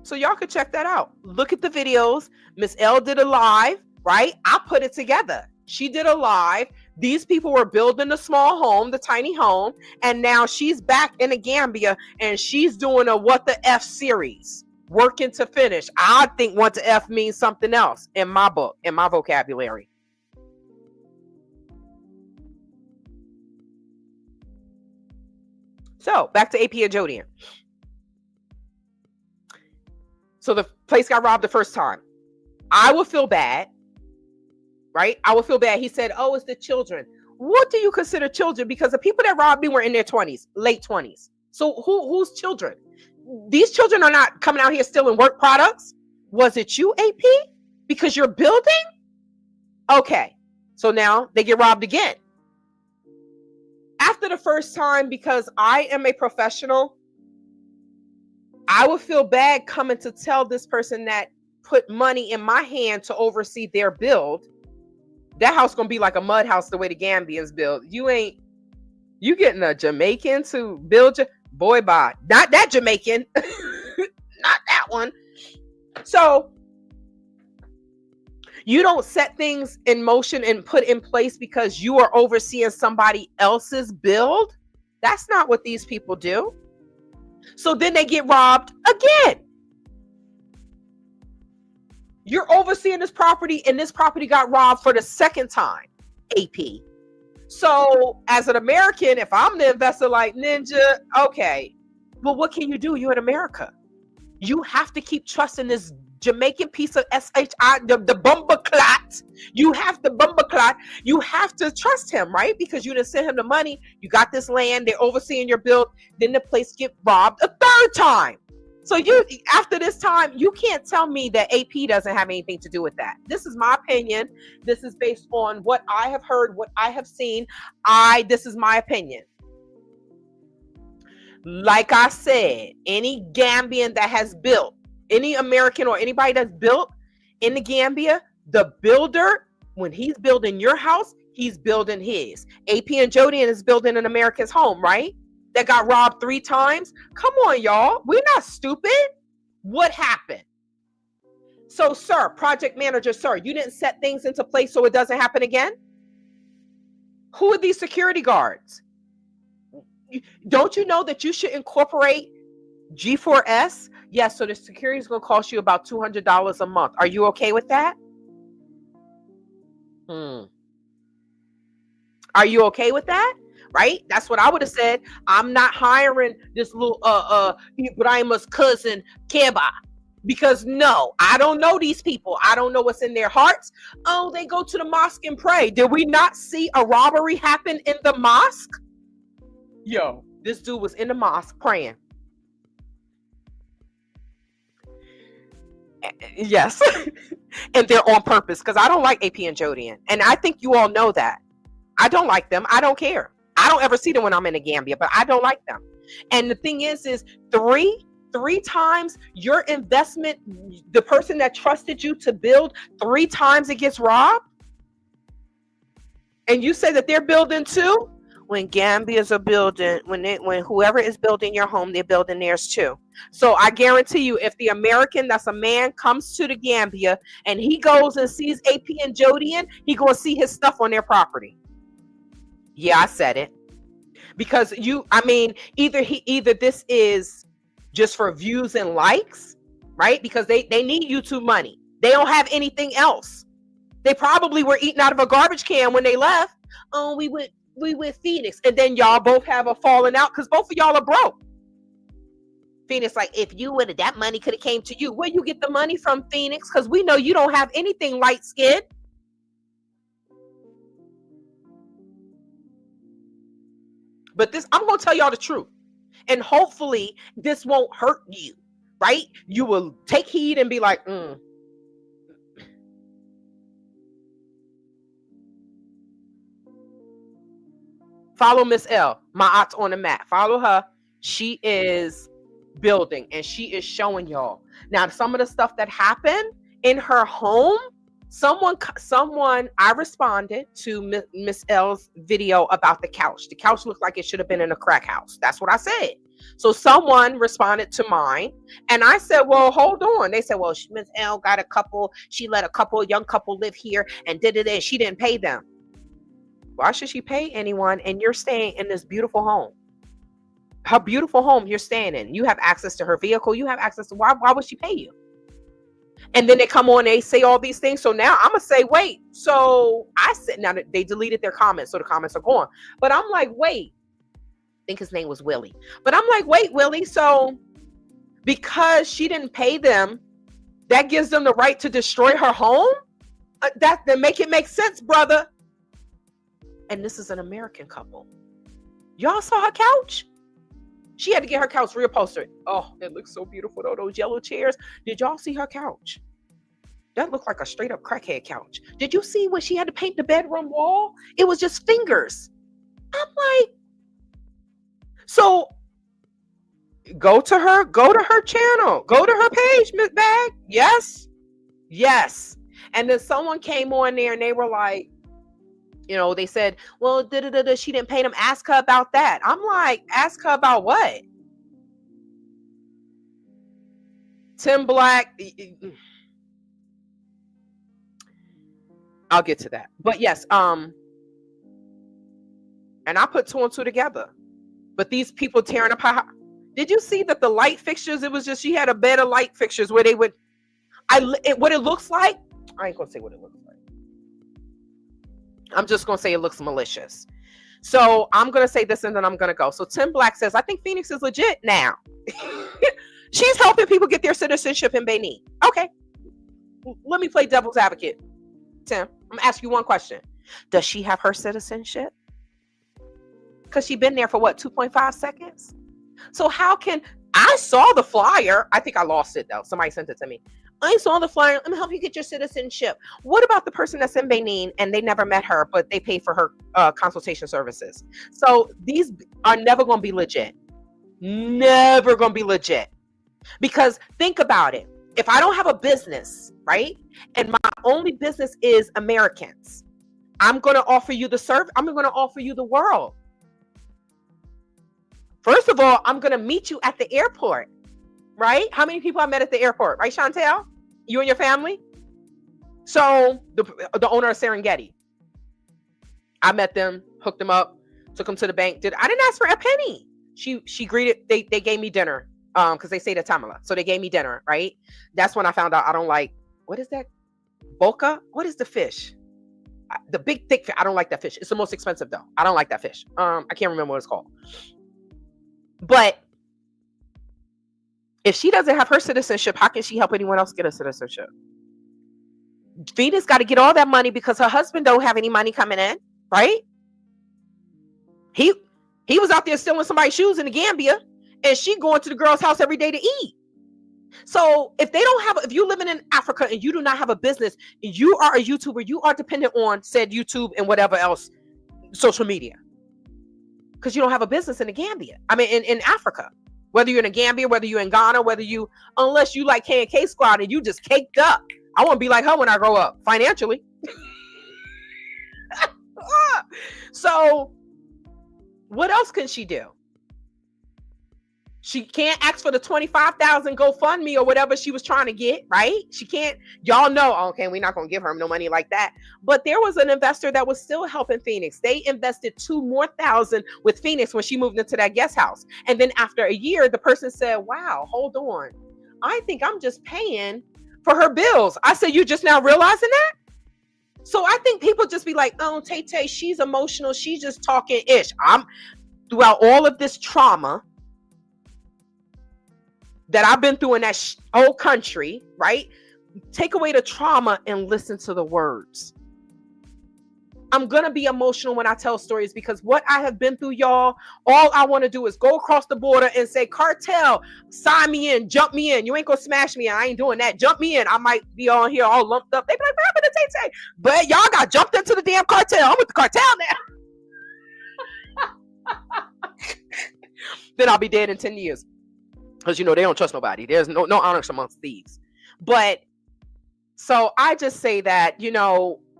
So y'all could check that out. Look at the videos. Miss L did a live, right? I put it together. She did a live. These people were building the small home, the tiny home, and now she's back in the Gambia and she's doing a What the F series, working to finish. I think What the F means something else in my book, in my vocabulary. So back to AP and Jodian. So the place got robbed the first time. I would feel bad, right? I would feel bad. He said, oh, it's the children. What do you consider children? Because the people that robbed me were in their 20s, late 20s. So who's children? These children are not coming out here stealing work products. Was it you, AP? Because you're building? Okay. So now they get robbed again. After the first time, because I am a professional, I would feel bad coming to tell this person that put money in my hand to oversee their build. That house gonna be like a mud house the way the Gambians build. You getting a Jamaican to build your boy bye. Not that Jamaican. Not that one. So you don't set things in motion and put in place because you are overseeing somebody else's build. That's not what these people do. So then they get robbed again. You're overseeing this property and this property got robbed for the second time, AP. So as an American, if I'm the investor like Ninja, okay, well, what can you do? You're in America. You have to keep trusting this Jamaican piece of SHI, the bumba clot. You have the bumba clot. You have to trust him, right? Because you didn't send him the money. You got this land. They're overseeing your build. Then the place get robbed a third time. So you, after this time, you can't tell me that AP doesn't have anything to do with that. This is my opinion. This is based on what I have heard, what I have seen. This is my opinion. Like I said, any Gambian that has built, any American or anybody that's built in the Gambia, the builder, when he's building your house, he's building his. AP and Jodian is building an American's home, right? That got robbed 3 times. Come on, y'all. We're not stupid. What happened? So, sir, project manager, sir, you didn't set things into place so it doesn't happen again? Who are these security guards? Don't you know that you should incorporate G4S? Yes, so the security is going to cost you about $200 a month. Are you okay with that? Are you okay with that? Right? That's what I would have said. I'm not hiring this little Ibrahim's cousin Keba, because no, I don't know these people. I don't know what's in their hearts. Oh, they go to the mosque and pray. Did we not see a robbery happen in the mosque? Yo, this dude was in the mosque praying. Yes. And they're on purpose, because I don't like AP and Jodian. And I think you all know that. I don't like them. I don't care. I don't ever see them when I'm in the Gambia, but I don't like them. And the thing is three times your investment, the person that trusted you to build, 3 times it gets robbed. And you say that they're building too? When Gambias are building, when whoever is building your home, they're building theirs too. So I guarantee you, if the American that's a man comes to the Gambia and he goes and sees AP and Jodian, he gonna see his stuff on their property. Yeah, I said it. Because either this is just for views and likes, right? Because they need YouTube money. They don't have anything else. They probably were eating out of a garbage can when they left. Oh, we with Phoenix, and then y'all both have a falling out because both of y'all are broke. Phoenix, like, if you would have, that money could have came to you. Where you get the money from, Phoenix? Because we know you don't have anything light skinned. But this, I'm gonna tell y'all the truth, and hopefully this won't hurt you, right? You will take heed and be like, Follow Miss L, my aunt's on the mat. Follow her. She is building and she is showing y'all. Now, some of the stuff that happened in her home, someone, I responded to Miss L's video about the couch. The couch looked like it should have been in a crack house. That's what I said. So someone responded to mine, and I said, well, hold on. They said, well, Miss L got a couple. She let a young couple live here and did it, and she didn't pay them. Why should she pay anyone? And you're staying in this beautiful home. Her beautiful home you're staying in. You have access to her vehicle. You have access to, why would she pay you? And then they come on, they say all these things. So now I'm going to say, wait. So I said, now they deleted their comments. So the comments are gone. But I'm like, wait. I think his name was Willie. But I'm like, wait, Willie. So because she didn't pay them, that gives them the right to destroy her home? That make it make sense, brother. And this is an American couple. Y'all saw her couch? She had to get her couch reupholstered. Oh, it looks so beautiful though, those yellow chairs. Did y'all see her couch? That looked like a straight up crackhead couch. Did you see when she had to paint the bedroom wall? It was just fingers. I'm like, so go to her channel, go to her page, Miss Bag. Yes. And then someone came on there and they were like, they said, well, she didn't pay them. Ask her about that. I'm like, ask her about what? Tim Black. I'll get to that. But yes, and I put 2 and 2 together. But these people tearing up her. Did you see that the light fixtures? It was just, she had a bed of light fixtures where they would, what it looks like. I ain't gonna say what it looks like. I'm just going to say it looks malicious. So I'm going to say this and then I'm going to go. So Tim Black says, I think Phoenix is legit now. She's helping people get their citizenship in Benin. Okay. Let me play devil's advocate. Tim, I'm going to ask you one question. Does she have her citizenship? Because she's been there for what, 2.5 seconds? So how can, I saw the flyer. I think I lost it though. Somebody sent it to me. I saw the flyer. Let me help you get your citizenship. What about the person that's in Benin and they never met her, but they paid for her consultation services? So these are never going to be legit. Never going to be legit. Because think about it. If I don't have a business, right? And my only business is Americans, I'm going to offer you the service. I'm going to offer you the world. First of all, I'm going to meet you at the airport. Right? How many people I met at the airport? Right, Chantel? You and your family? So the owner of Serengeti. I met them, hooked them up, took them to the bank. I didn't ask for a penny. She greeted, they gave me dinner. Because they say the Tamala. So they gave me dinner, right? That's when I found out I don't like, what is that? Boca? What is the fish? The big thick fish. I don't like that fish. It's the most expensive though. I don't like that fish. I can't remember what it's called. But if she doesn't have her citizenship, how can she help anyone else get a citizenship? Phoenix got to get all that money because her husband don't have any money coming in, right? He was out there stealing somebody's shoes in the Gambia, and she going to the girl's house every day to eat. So if they don't have, if you living in Africa and you do not have a business, and you are a YouTuber, you are dependent on said YouTube and whatever else, social media, because you don't have a business in the Gambia. I mean, in Africa, whether you're in the Gambia, whether you're in Ghana, unless you like K&K Squad and you just caked up. I want to be like her when I grow up financially. So what else can she do? She can't ask for the 25,000 GoFundMe or whatever she was trying to get, right? She can't, y'all know, okay, we're not going to give her no money like that. But there was an investor that was still helping Phoenix. They invested 2,000 more with Phoenix when she moved into that guest house. And then after a year, the person said, wow, hold on. I think I'm just paying for her bills. I said, you just now realizing that? So I think people just be like, oh, Tay, she's emotional. She's just talking ish. Throughout all of this trauma that I've been through in that whole country, right? Take away the trauma and listen to the words. I'm going to be emotional when I tell stories because what I have been through, y'all, all I want to do is go across the border and say, cartel, sign me in, jump me in. You ain't going to smash me in. I ain't doing that. Jump me in. I might be on here all lumped up. They be like, what happened to Tay? But y'all got jumped into the damn cartel. I'm with the cartel now. Then I'll be dead in 10 years. Because, they don't trust nobody. There's no honor amongst thieves. But so I just say that,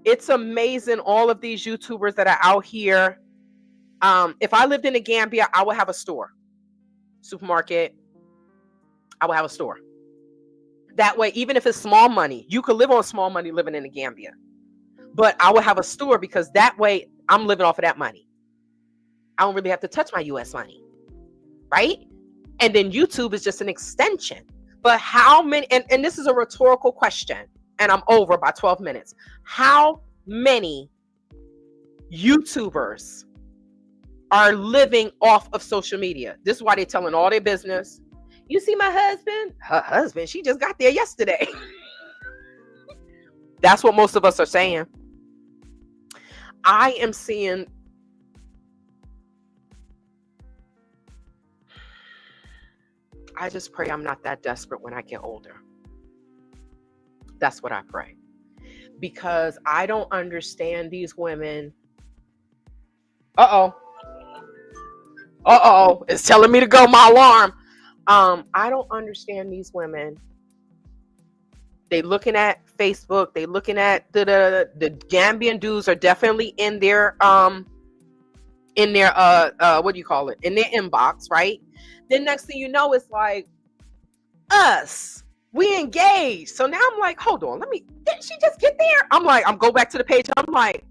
it's amazing. All of these YouTubers that are out here. If I lived in the Gambia, I would have a store, supermarket. I would have a store. That way, even if it's small money, you could live on small money living in the Gambia. But I would have a store because that way I'm living off of that money. I don't really have to touch my US money. Right? And then YouTube is just an extension. But how many, and this is a rhetorical question, and I'm over by 12 minutes. How many YouTubers are living off of social media? This is why they're telling all their business. You see my husband? Her husband, she just got there yesterday. That's what most of us are saying. I am seeing I just pray I'm not that desperate when I get older. That's what I pray. Because I don't understand these women. Uh-oh. It's telling me to go, my alarm. I don't understand these women. They looking at Facebook. They looking at the Gambian dudes are definitely in their what do you call it? In their inbox, right? Then next thing you know, it's like us. We engaged. So now I'm like, hold on, didn't she just get there? I'm go back to the page. I'm like,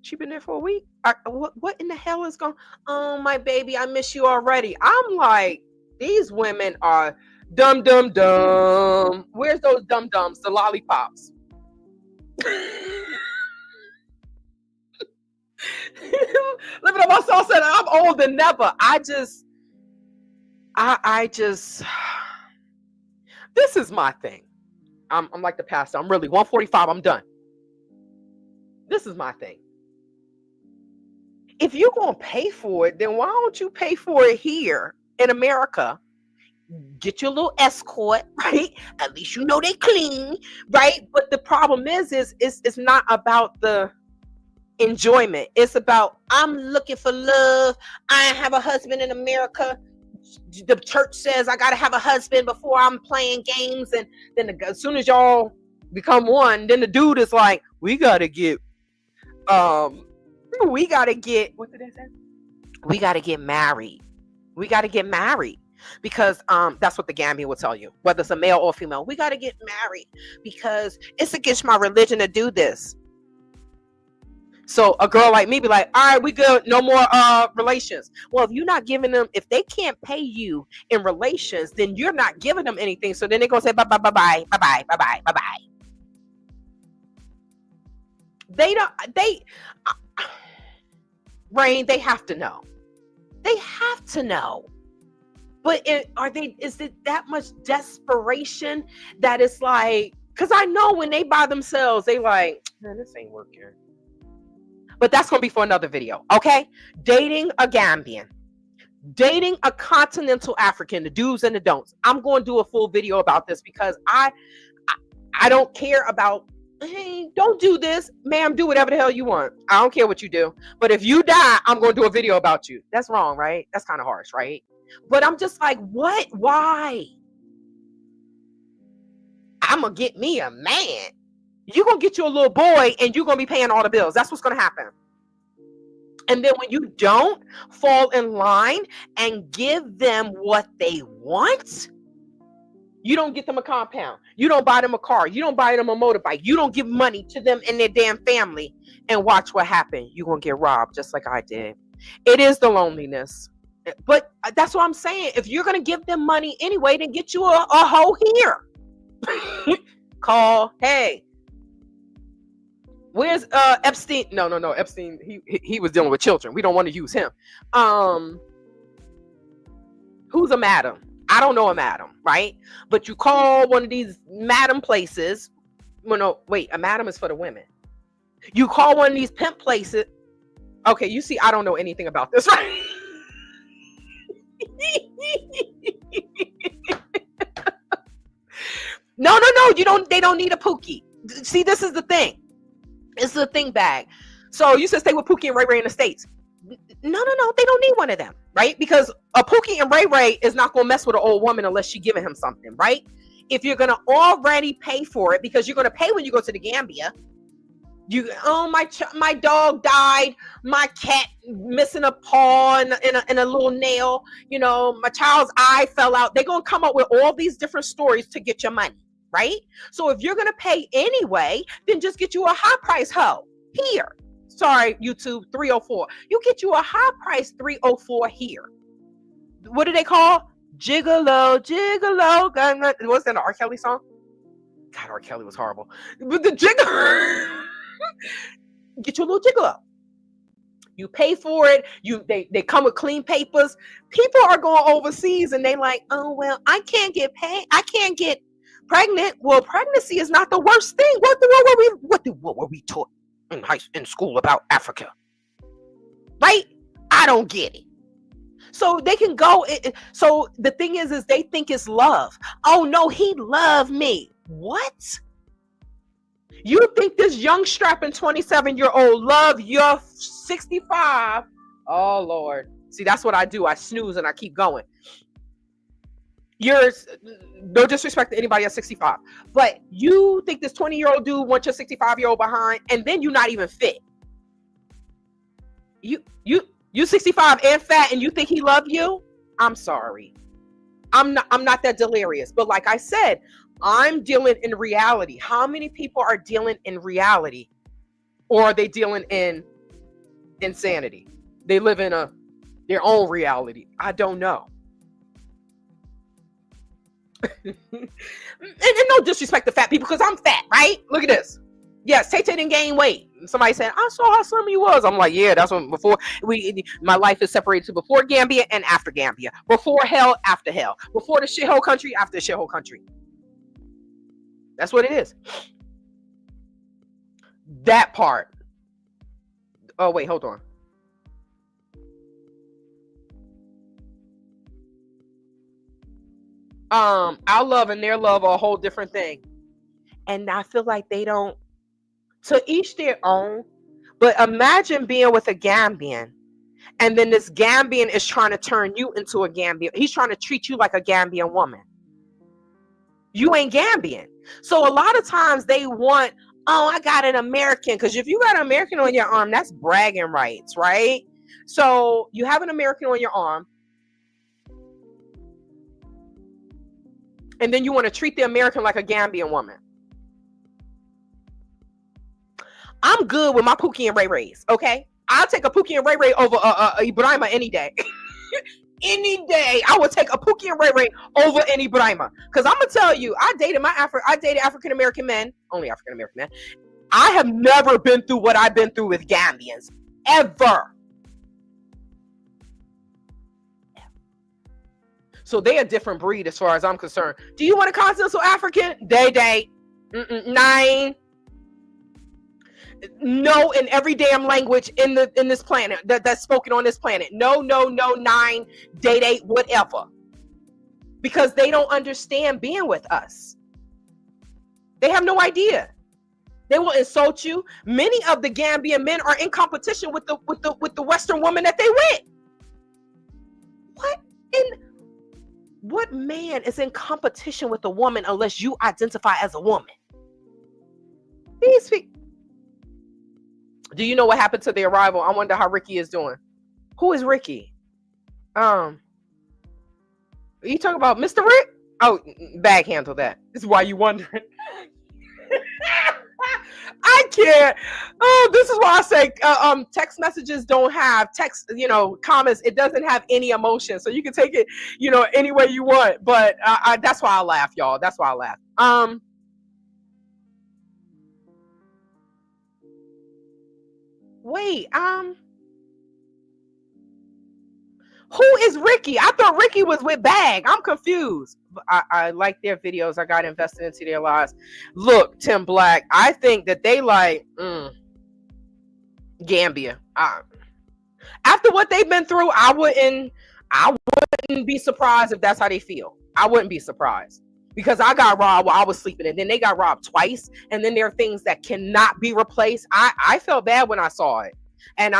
she been there for a week? What in the hell is going? Oh, my baby, I miss you already. I'm like, these women are dumb. Where's those dum-dums, the lollipops? Living up my soul said, I'm old than never. I just, this is my thing. I'm like the pastor. I'm really 145. I'm done. This is my thing. If you're going to pay for it, then why don't you pay for it here in America? Get your little escort, right? At least you know they clean, right? But the problem is it's not about the enjoyment. It's about, I'm looking for love. I have a husband in America. The church says I got to have a husband before I'm playing games. And then as soon as y'all become one, then the dude is like, we got to get, what did they say? We got to get married. We got to get married. Because that's what the Gambian will tell you, whether it's a male or female. We got to get married because it's against my religion to do this. So a girl like me be like, all right, we good, no more relations. Well, if you're not giving them, if they can't pay you in relations, then you're not giving them anything. So then they gonna say bye bye bye bye bye bye bye bye bye bye. They don't. Rain. They have to know. They have to know. But is it that much desperation that it's like? Because I know when they by themselves, they like, man, this ain't working. But that's gonna be for another video, okay? Dating a Gambian, dating a continental African, the do's and the don'ts. I'm going to do a full video about this because I don't care about, hey, don't do this, ma'am. Do whatever the hell you want. I don't care what you do. But if you die, I'm going to do a video about you. That's wrong, right? That's kind of harsh, right? But I'm just like, what? Why? I'm going to get me a man. You're going to get you a little boy and you're going to be paying all the bills. That's what's going to happen. And then when you don't fall in line and give them what they want, you don't get them a compound. You don't buy them a car. You don't buy them a motorbike. You don't give money to them and their damn family. And watch what happens. You're going to get robbed just like I did. It is the loneliness. But that's what I'm saying. If you're going to give them money anyway, then get you a hoe here. Call, hey, where's Epstein? No. Epstein, he was dealing with children. We don't want to use him. Who's a madam? I don't know a madam, right? But you call one of these madam places. Well, no, wait, a madam is for the women. You call one of these pimp places. Okay, you see, I don't know anything about this, right? No, you don't. They don't need a Pookie. See, this is the thing. It's the thing bag. So you said stay with Pookie and Ray Ray in the States. No. They don't need one of them, right? Because a Pookie and Ray Ray is not going to mess with an old woman unless she giving him something, right? If you're going to already pay for it, because you're going to pay when you go to the Gambia. My dog died. My cat missing a paw and a little nail. You know, my child's eye fell out. They're going to come up with all these different stories to get your money, right? So if you're going to pay anyway, then just get you a high price hoe here. Sorry, YouTube, 304. You get you a high price 304 here. What do they call? Gigolo. What's that, an R. Kelly song? God, R. Kelly was horrible. But the gigolo. Get you a little gigolo. You pay for it. They come with clean papers. People are going overseas and they like, oh, well, I can't get paid. I can't get pregnant. Well, pregnancy is not the worst thing. What were we taught in school about Africa? Right? I don't get it. So they can go. So the thing is they think it's love. Oh no, he loved me. What? You think this young strapping 27-year-old love your 65? Oh Lord. See, that's what I do. I snooze and I keep going. Yours, no disrespect to anybody at 65, but you think this 20-year-old dude wants your 65-year-old behind, and then you're not even fit. You 65 and fat, and you think he loved you? I'm sorry. I'm not that delirious. But like I said, I'm dealing in reality. How many people are dealing in reality, or are they dealing in insanity? They live in their own reality. I don't know. and no disrespect to fat people, because I'm fat, right? Look at this. Yes, Tay didn't gain weight. Somebody said, I saw how slim he was. I'm like, yeah, that's when my life is separated to before Gambia and after Gambia. Before hell, after hell. Before the shithole country, after the shithole country. That's what it is. That part. Oh, wait, hold on. Our love and their love are a whole different thing. And I feel like they don't, to each their own. But imagine being with a Gambian, and then this Gambian is trying to turn you into a Gambian. He's trying to treat you like a Gambian woman. You ain't Gambian. So a lot of times they want, oh, I got an American. Because if you got an American on your arm, that's bragging rights, right? So you have an American on your arm, and then you want to treat the American like a Gambian woman. I'm good with my Pookie and Ray Rays. Okay, I'll take a Pookie and Ray Ray over Ibrahima any day. Any day, I would take a Pookie and Ray Ray over an Ibrahima. Because I'm gonna tell you, I dated African American men, only African American men. I have never been through what I've been through with Gambians, ever. So they're a different breed as far as I'm concerned. Do you want a continental African? They. Nine. No, in every damn language in this planet that's spoken on this planet. No, nine, day, whatever. Because they don't understand being with us. They have no idea. They will insult you. Many of the Gambian men are in competition with the Western woman that they with. What man is in competition with a woman unless you identify as a woman? These people. Do you know what happened to the arrival? I wonder how Ricky is doing. Who is Ricky? Are you talking about Mr. Rick? Oh, bag handle that. This is why you wondering. I can't. Oh, this is why I say text messages don't have text, comments. It doesn't have any emotion. So you can take it, any way you want. But that's why I laugh, y'all. That's why I laugh. Wait, who is Ricky? I thought Ricky was with Bag. I'm confused. I like their videos. I got invested into their lives. Look, Tim Black, I think that they like Gambia. After what they've been through, I wouldn't be surprised if that's how they feel. I wouldn't be surprised. Because I got robbed while I was sleeping, and then they got robbed twice, and then there are things that cannot be replaced. I felt bad when I saw it, and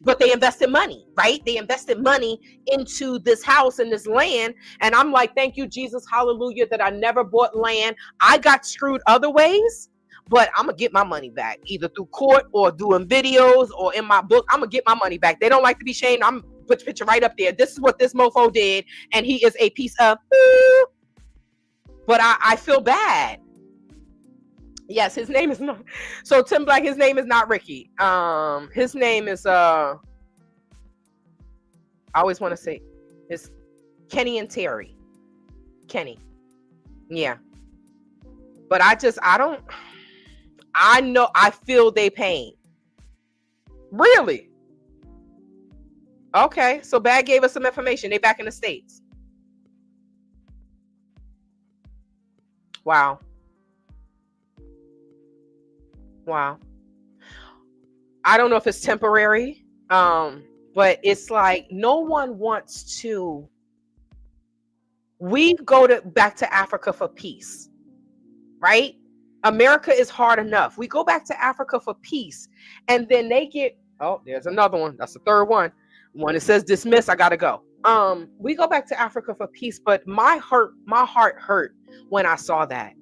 but they invested money, right? They invested money into this house and this land, and I'm like, thank you, Jesus, hallelujah, that I never bought land. I got screwed other ways, but I'm gonna get my money back, either through court or doing videos or in my book. I'm gonna get my money back. They don't like to be shamed. I'm put the picture right up there. This is what this mofo did, and he is a piece of. But I feel bad. Yes, his name is not. So Tim Black, his name is not Ricky. His name is I always want to say it's Kenny and Terry. Kenny. Yeah. But I know I feel they pain. Really? Okay. So Bag gave us some information. They back in the States. Wow. I don't know if it's temporary, but it's like no one wants to. We go back to Africa for peace, right? America is hard enough. We go back to Africa for peace, and then they get. Oh, there's another one. That's the third one. When it says dismiss, I gotta go. We go back to Africa for peace, but my heart hurt when I saw that.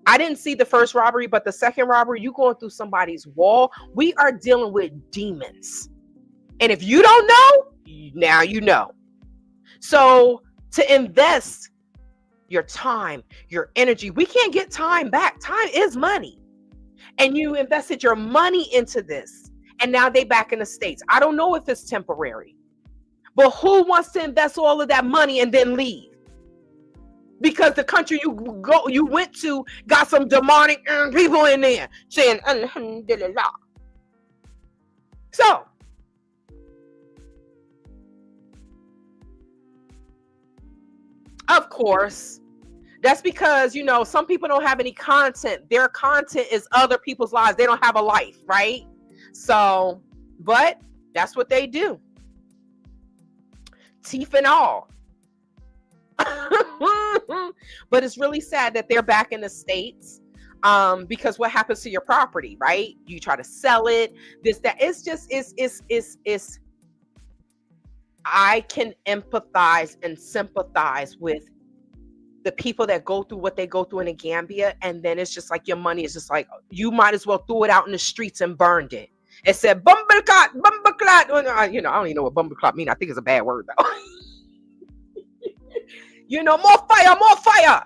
I didn't see the first robbery, but the second robbery, you going through somebody's wall. We are dealing with demons. And if you don't know, now you know. So to invest your time, your energy, we can't get time back. Time is money. And you invested your money into this. And now they back in the States. I don't know if it's temporary. But who wants to invest all of that money and then leave? Because the country you went to got some demonic people in there saying Alhamdulillah. So of course, that's because some people don't have any content. Their content is other people's lives. They don't have a life, right? So, but that's what they do. Teeth and all. But it's really sad that they're back in the States, because what happens to your property, right? You try to sell it, it's I can empathize and sympathize with the people that go through what they go through in Gambia, and then it's just like your money is just like, you might as well throw it out in the streets and burned it. It said bumbleclot. I don't even know what bumbleclot means. I think it's a bad word though. More fire.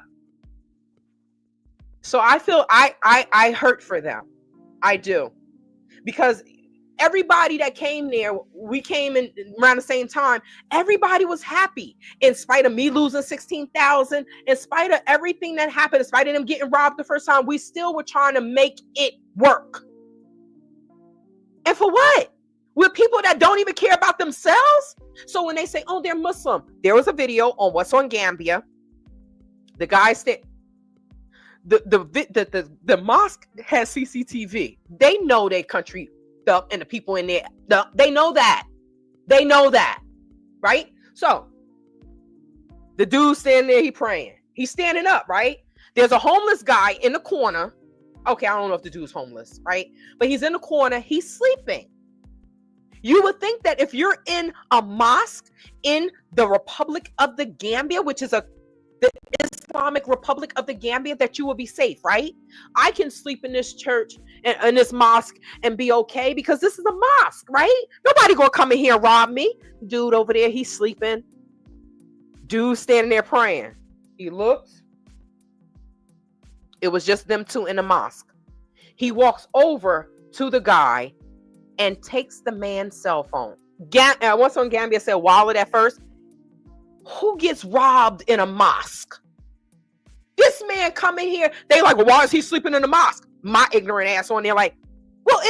So I feel I hurt for them. I do. because everybody that came there, we came in around the same time. Everybody was happy in spite of me losing 16,000, in spite of everything that happened, in spite of them getting robbed the first time. We still were trying to make it work. And for what? With people that don't even care about themselves. So when they say, oh, they're Muslim, there was a video on What's on Gambia. The guy said, the mosque has CCTV. They know their country stuff and the people in there. They know that. They know that. Right? So the dude standing there, he praying. He's standing up, right? There's a homeless guy in the corner. Okay, I don't know if the dude's homeless, right? But he's in the corner. He's sleeping. You would think that if you're in a mosque in the Republic of the Gambia, which is the Islamic Republic of the Gambia, that you will be safe, right? I can sleep in this church and in this mosque and be okay because this is a mosque, right? Nobody gonna come in here and rob me. Dude over there, he's sleeping. Dude standing there praying. He looks. It was just them two in the mosque. He walks over to the guy and takes the man's cell phone. What's on Gambia said wallet at first. Who gets robbed in a mosque? This man coming here, they like, well, why is he sleeping in the mosque? My ignorant ass on there like, well,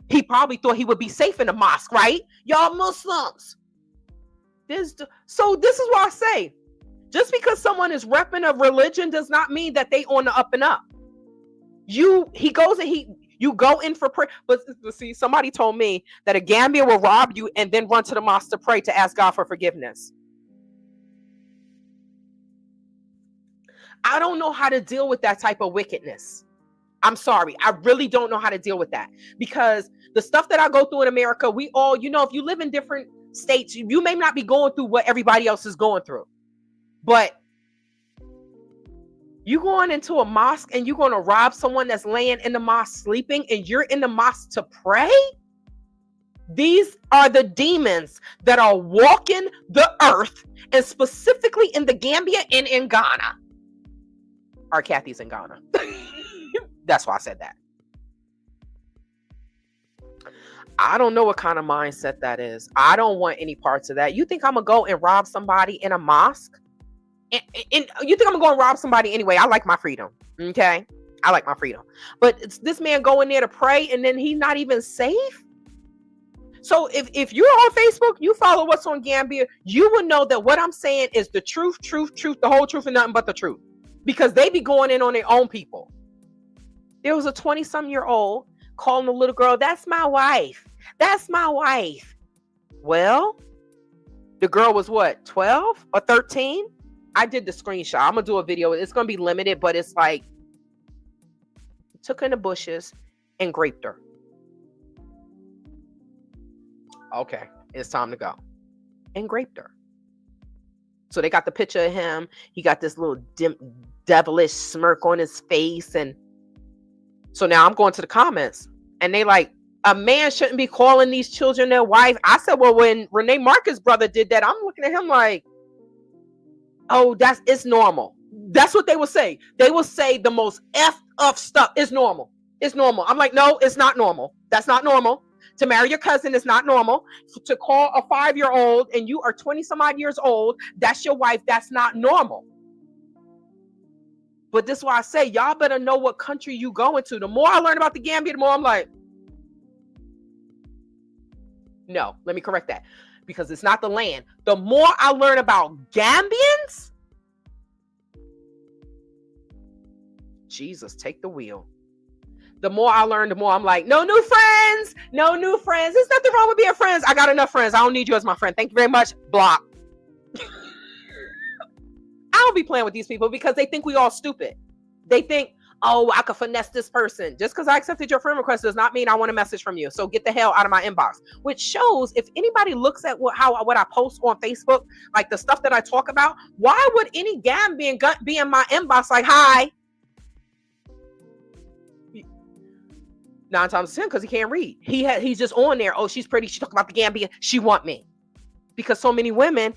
he probably thought he would be safe in the mosque, right? Y'all Muslims. So this is why I say, just because someone is repping a religion does not mean that they on the up and up. You go in for prayer. But see, somebody told me that a Gambian will rob you and then run to the mosque to pray to ask God for forgiveness. I don't know how to deal with that type of wickedness. I'm sorry. I really don't know how to deal with that, because the stuff that I go through in America, we all, if you live in different states, you may not be going through what everybody else is going through, but you going into a mosque and you're going to rob someone that's laying in the mosque sleeping, and you're in the mosque to pray? These are the demons that are walking the earth, and specifically in the Gambia and in Ghana. Our Cathey's in Ghana. That's why I said that. I don't know what kind of mindset that is. I don't want any parts of that. You think I'm going to go and rob somebody in a mosque? And you think I'm going to go and rob somebody anyway? I like my freedom. Okay? I like my freedom. But it's this man going there to pray, and then he's not even safe? So if you're on Facebook, you follow What's on Gambia, you will know that what I'm saying is the truth, the whole truth, and nothing but the truth. Because they be going in on their own people. There was a 20-some-year-old calling the little girl, that's my wife. That's my wife. Well, the girl was what, 12 or 13? I did the screenshot. I'm going to do a video. It's going to be limited, but it's like, took her in the bushes and raped her. Okay, it's time to go. And raped her. So they got the picture of him. He got this little devilish smirk on his face. And so now I'm going to the comments, and they like, a man shouldn't be calling these children their wife. I said, well, when Renee Marcus' brother did that, I'm looking at him like, oh, it's normal. That's what they will say. They will say the most effed up stuff is normal. It's normal. I'm like, no, it's not normal. That's not normal. To marry your cousin is not normal. To call a 5-year-old and you are 20 some odd years old, that's your wife. That's not normal. But this is why I say, y'all better know what country you go into. The more I learn about the Gambia, the more I'm like, no, let me correct that. Because it's not the land. The more I learn about Gambians, Jesus, take the wheel. The more I learn, the more I'm like, no new friends. No new friends. There's nothing wrong with being friends. I got enough friends. I don't need you as my friend. Thank you very much. Block. I don't be playing with these people because they think we all stupid. They think, oh, I could finesse this person. Just because I accepted your friend request does not mean I want a message from you. So get the hell out of my inbox. Which shows, if anybody looks at what I post on Facebook, like the stuff that I talk about, why would any Gambian be in my inbox like, hi? 9 times 10 because he can't read. He's just on there. Oh, she's pretty. She talk about the Gambia. She want me. Because so many women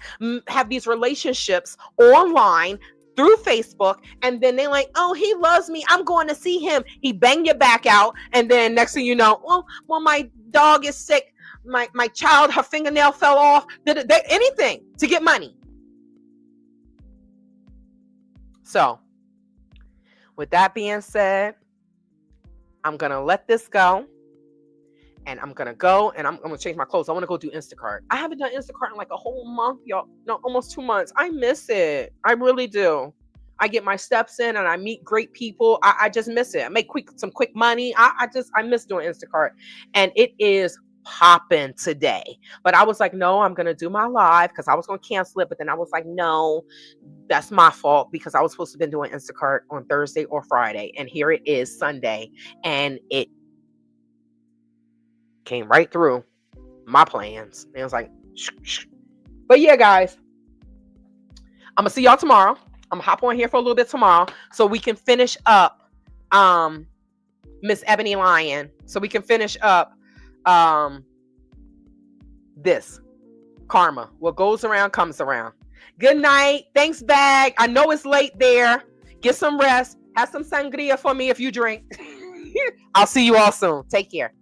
have these relationships online through Facebook, and then they're like, oh, he loves me, I'm going to see him. He bang your back out, and then next thing you know, well, my dog is sick, my child, her fingernail fell off, anything to get money. So with that being said, I'm gonna let this go, and I'm gonna go and I'm gonna change my clothes. I want to go do Instacart. I haven't done Instacart in like a whole month, y'all. No, almost 2 months. I miss it. I really do. I get my steps in and I meet great people. I just miss it. I make some quick money. I miss doing Instacart, and it is popping today. But I was like, no, I'm gonna do my live because I was gonna cancel it. But then I was like, no, that's my fault because I was supposed to have been doing Instacart on Thursday or Friday, and here it is Sunday, and it came right through my plans. And it was like, shh. But yeah, guys, I'm gonna see y'all tomorrow. I'm gonna hop on here for a little bit tomorrow so we can finish up Miss Ebony Lion. So we can finish up this karma. What goes around comes around. Good night. Thanks, bag. I know it's late there. Get some rest. Have some sangria for me if you drink. I'll see you all soon. Take care.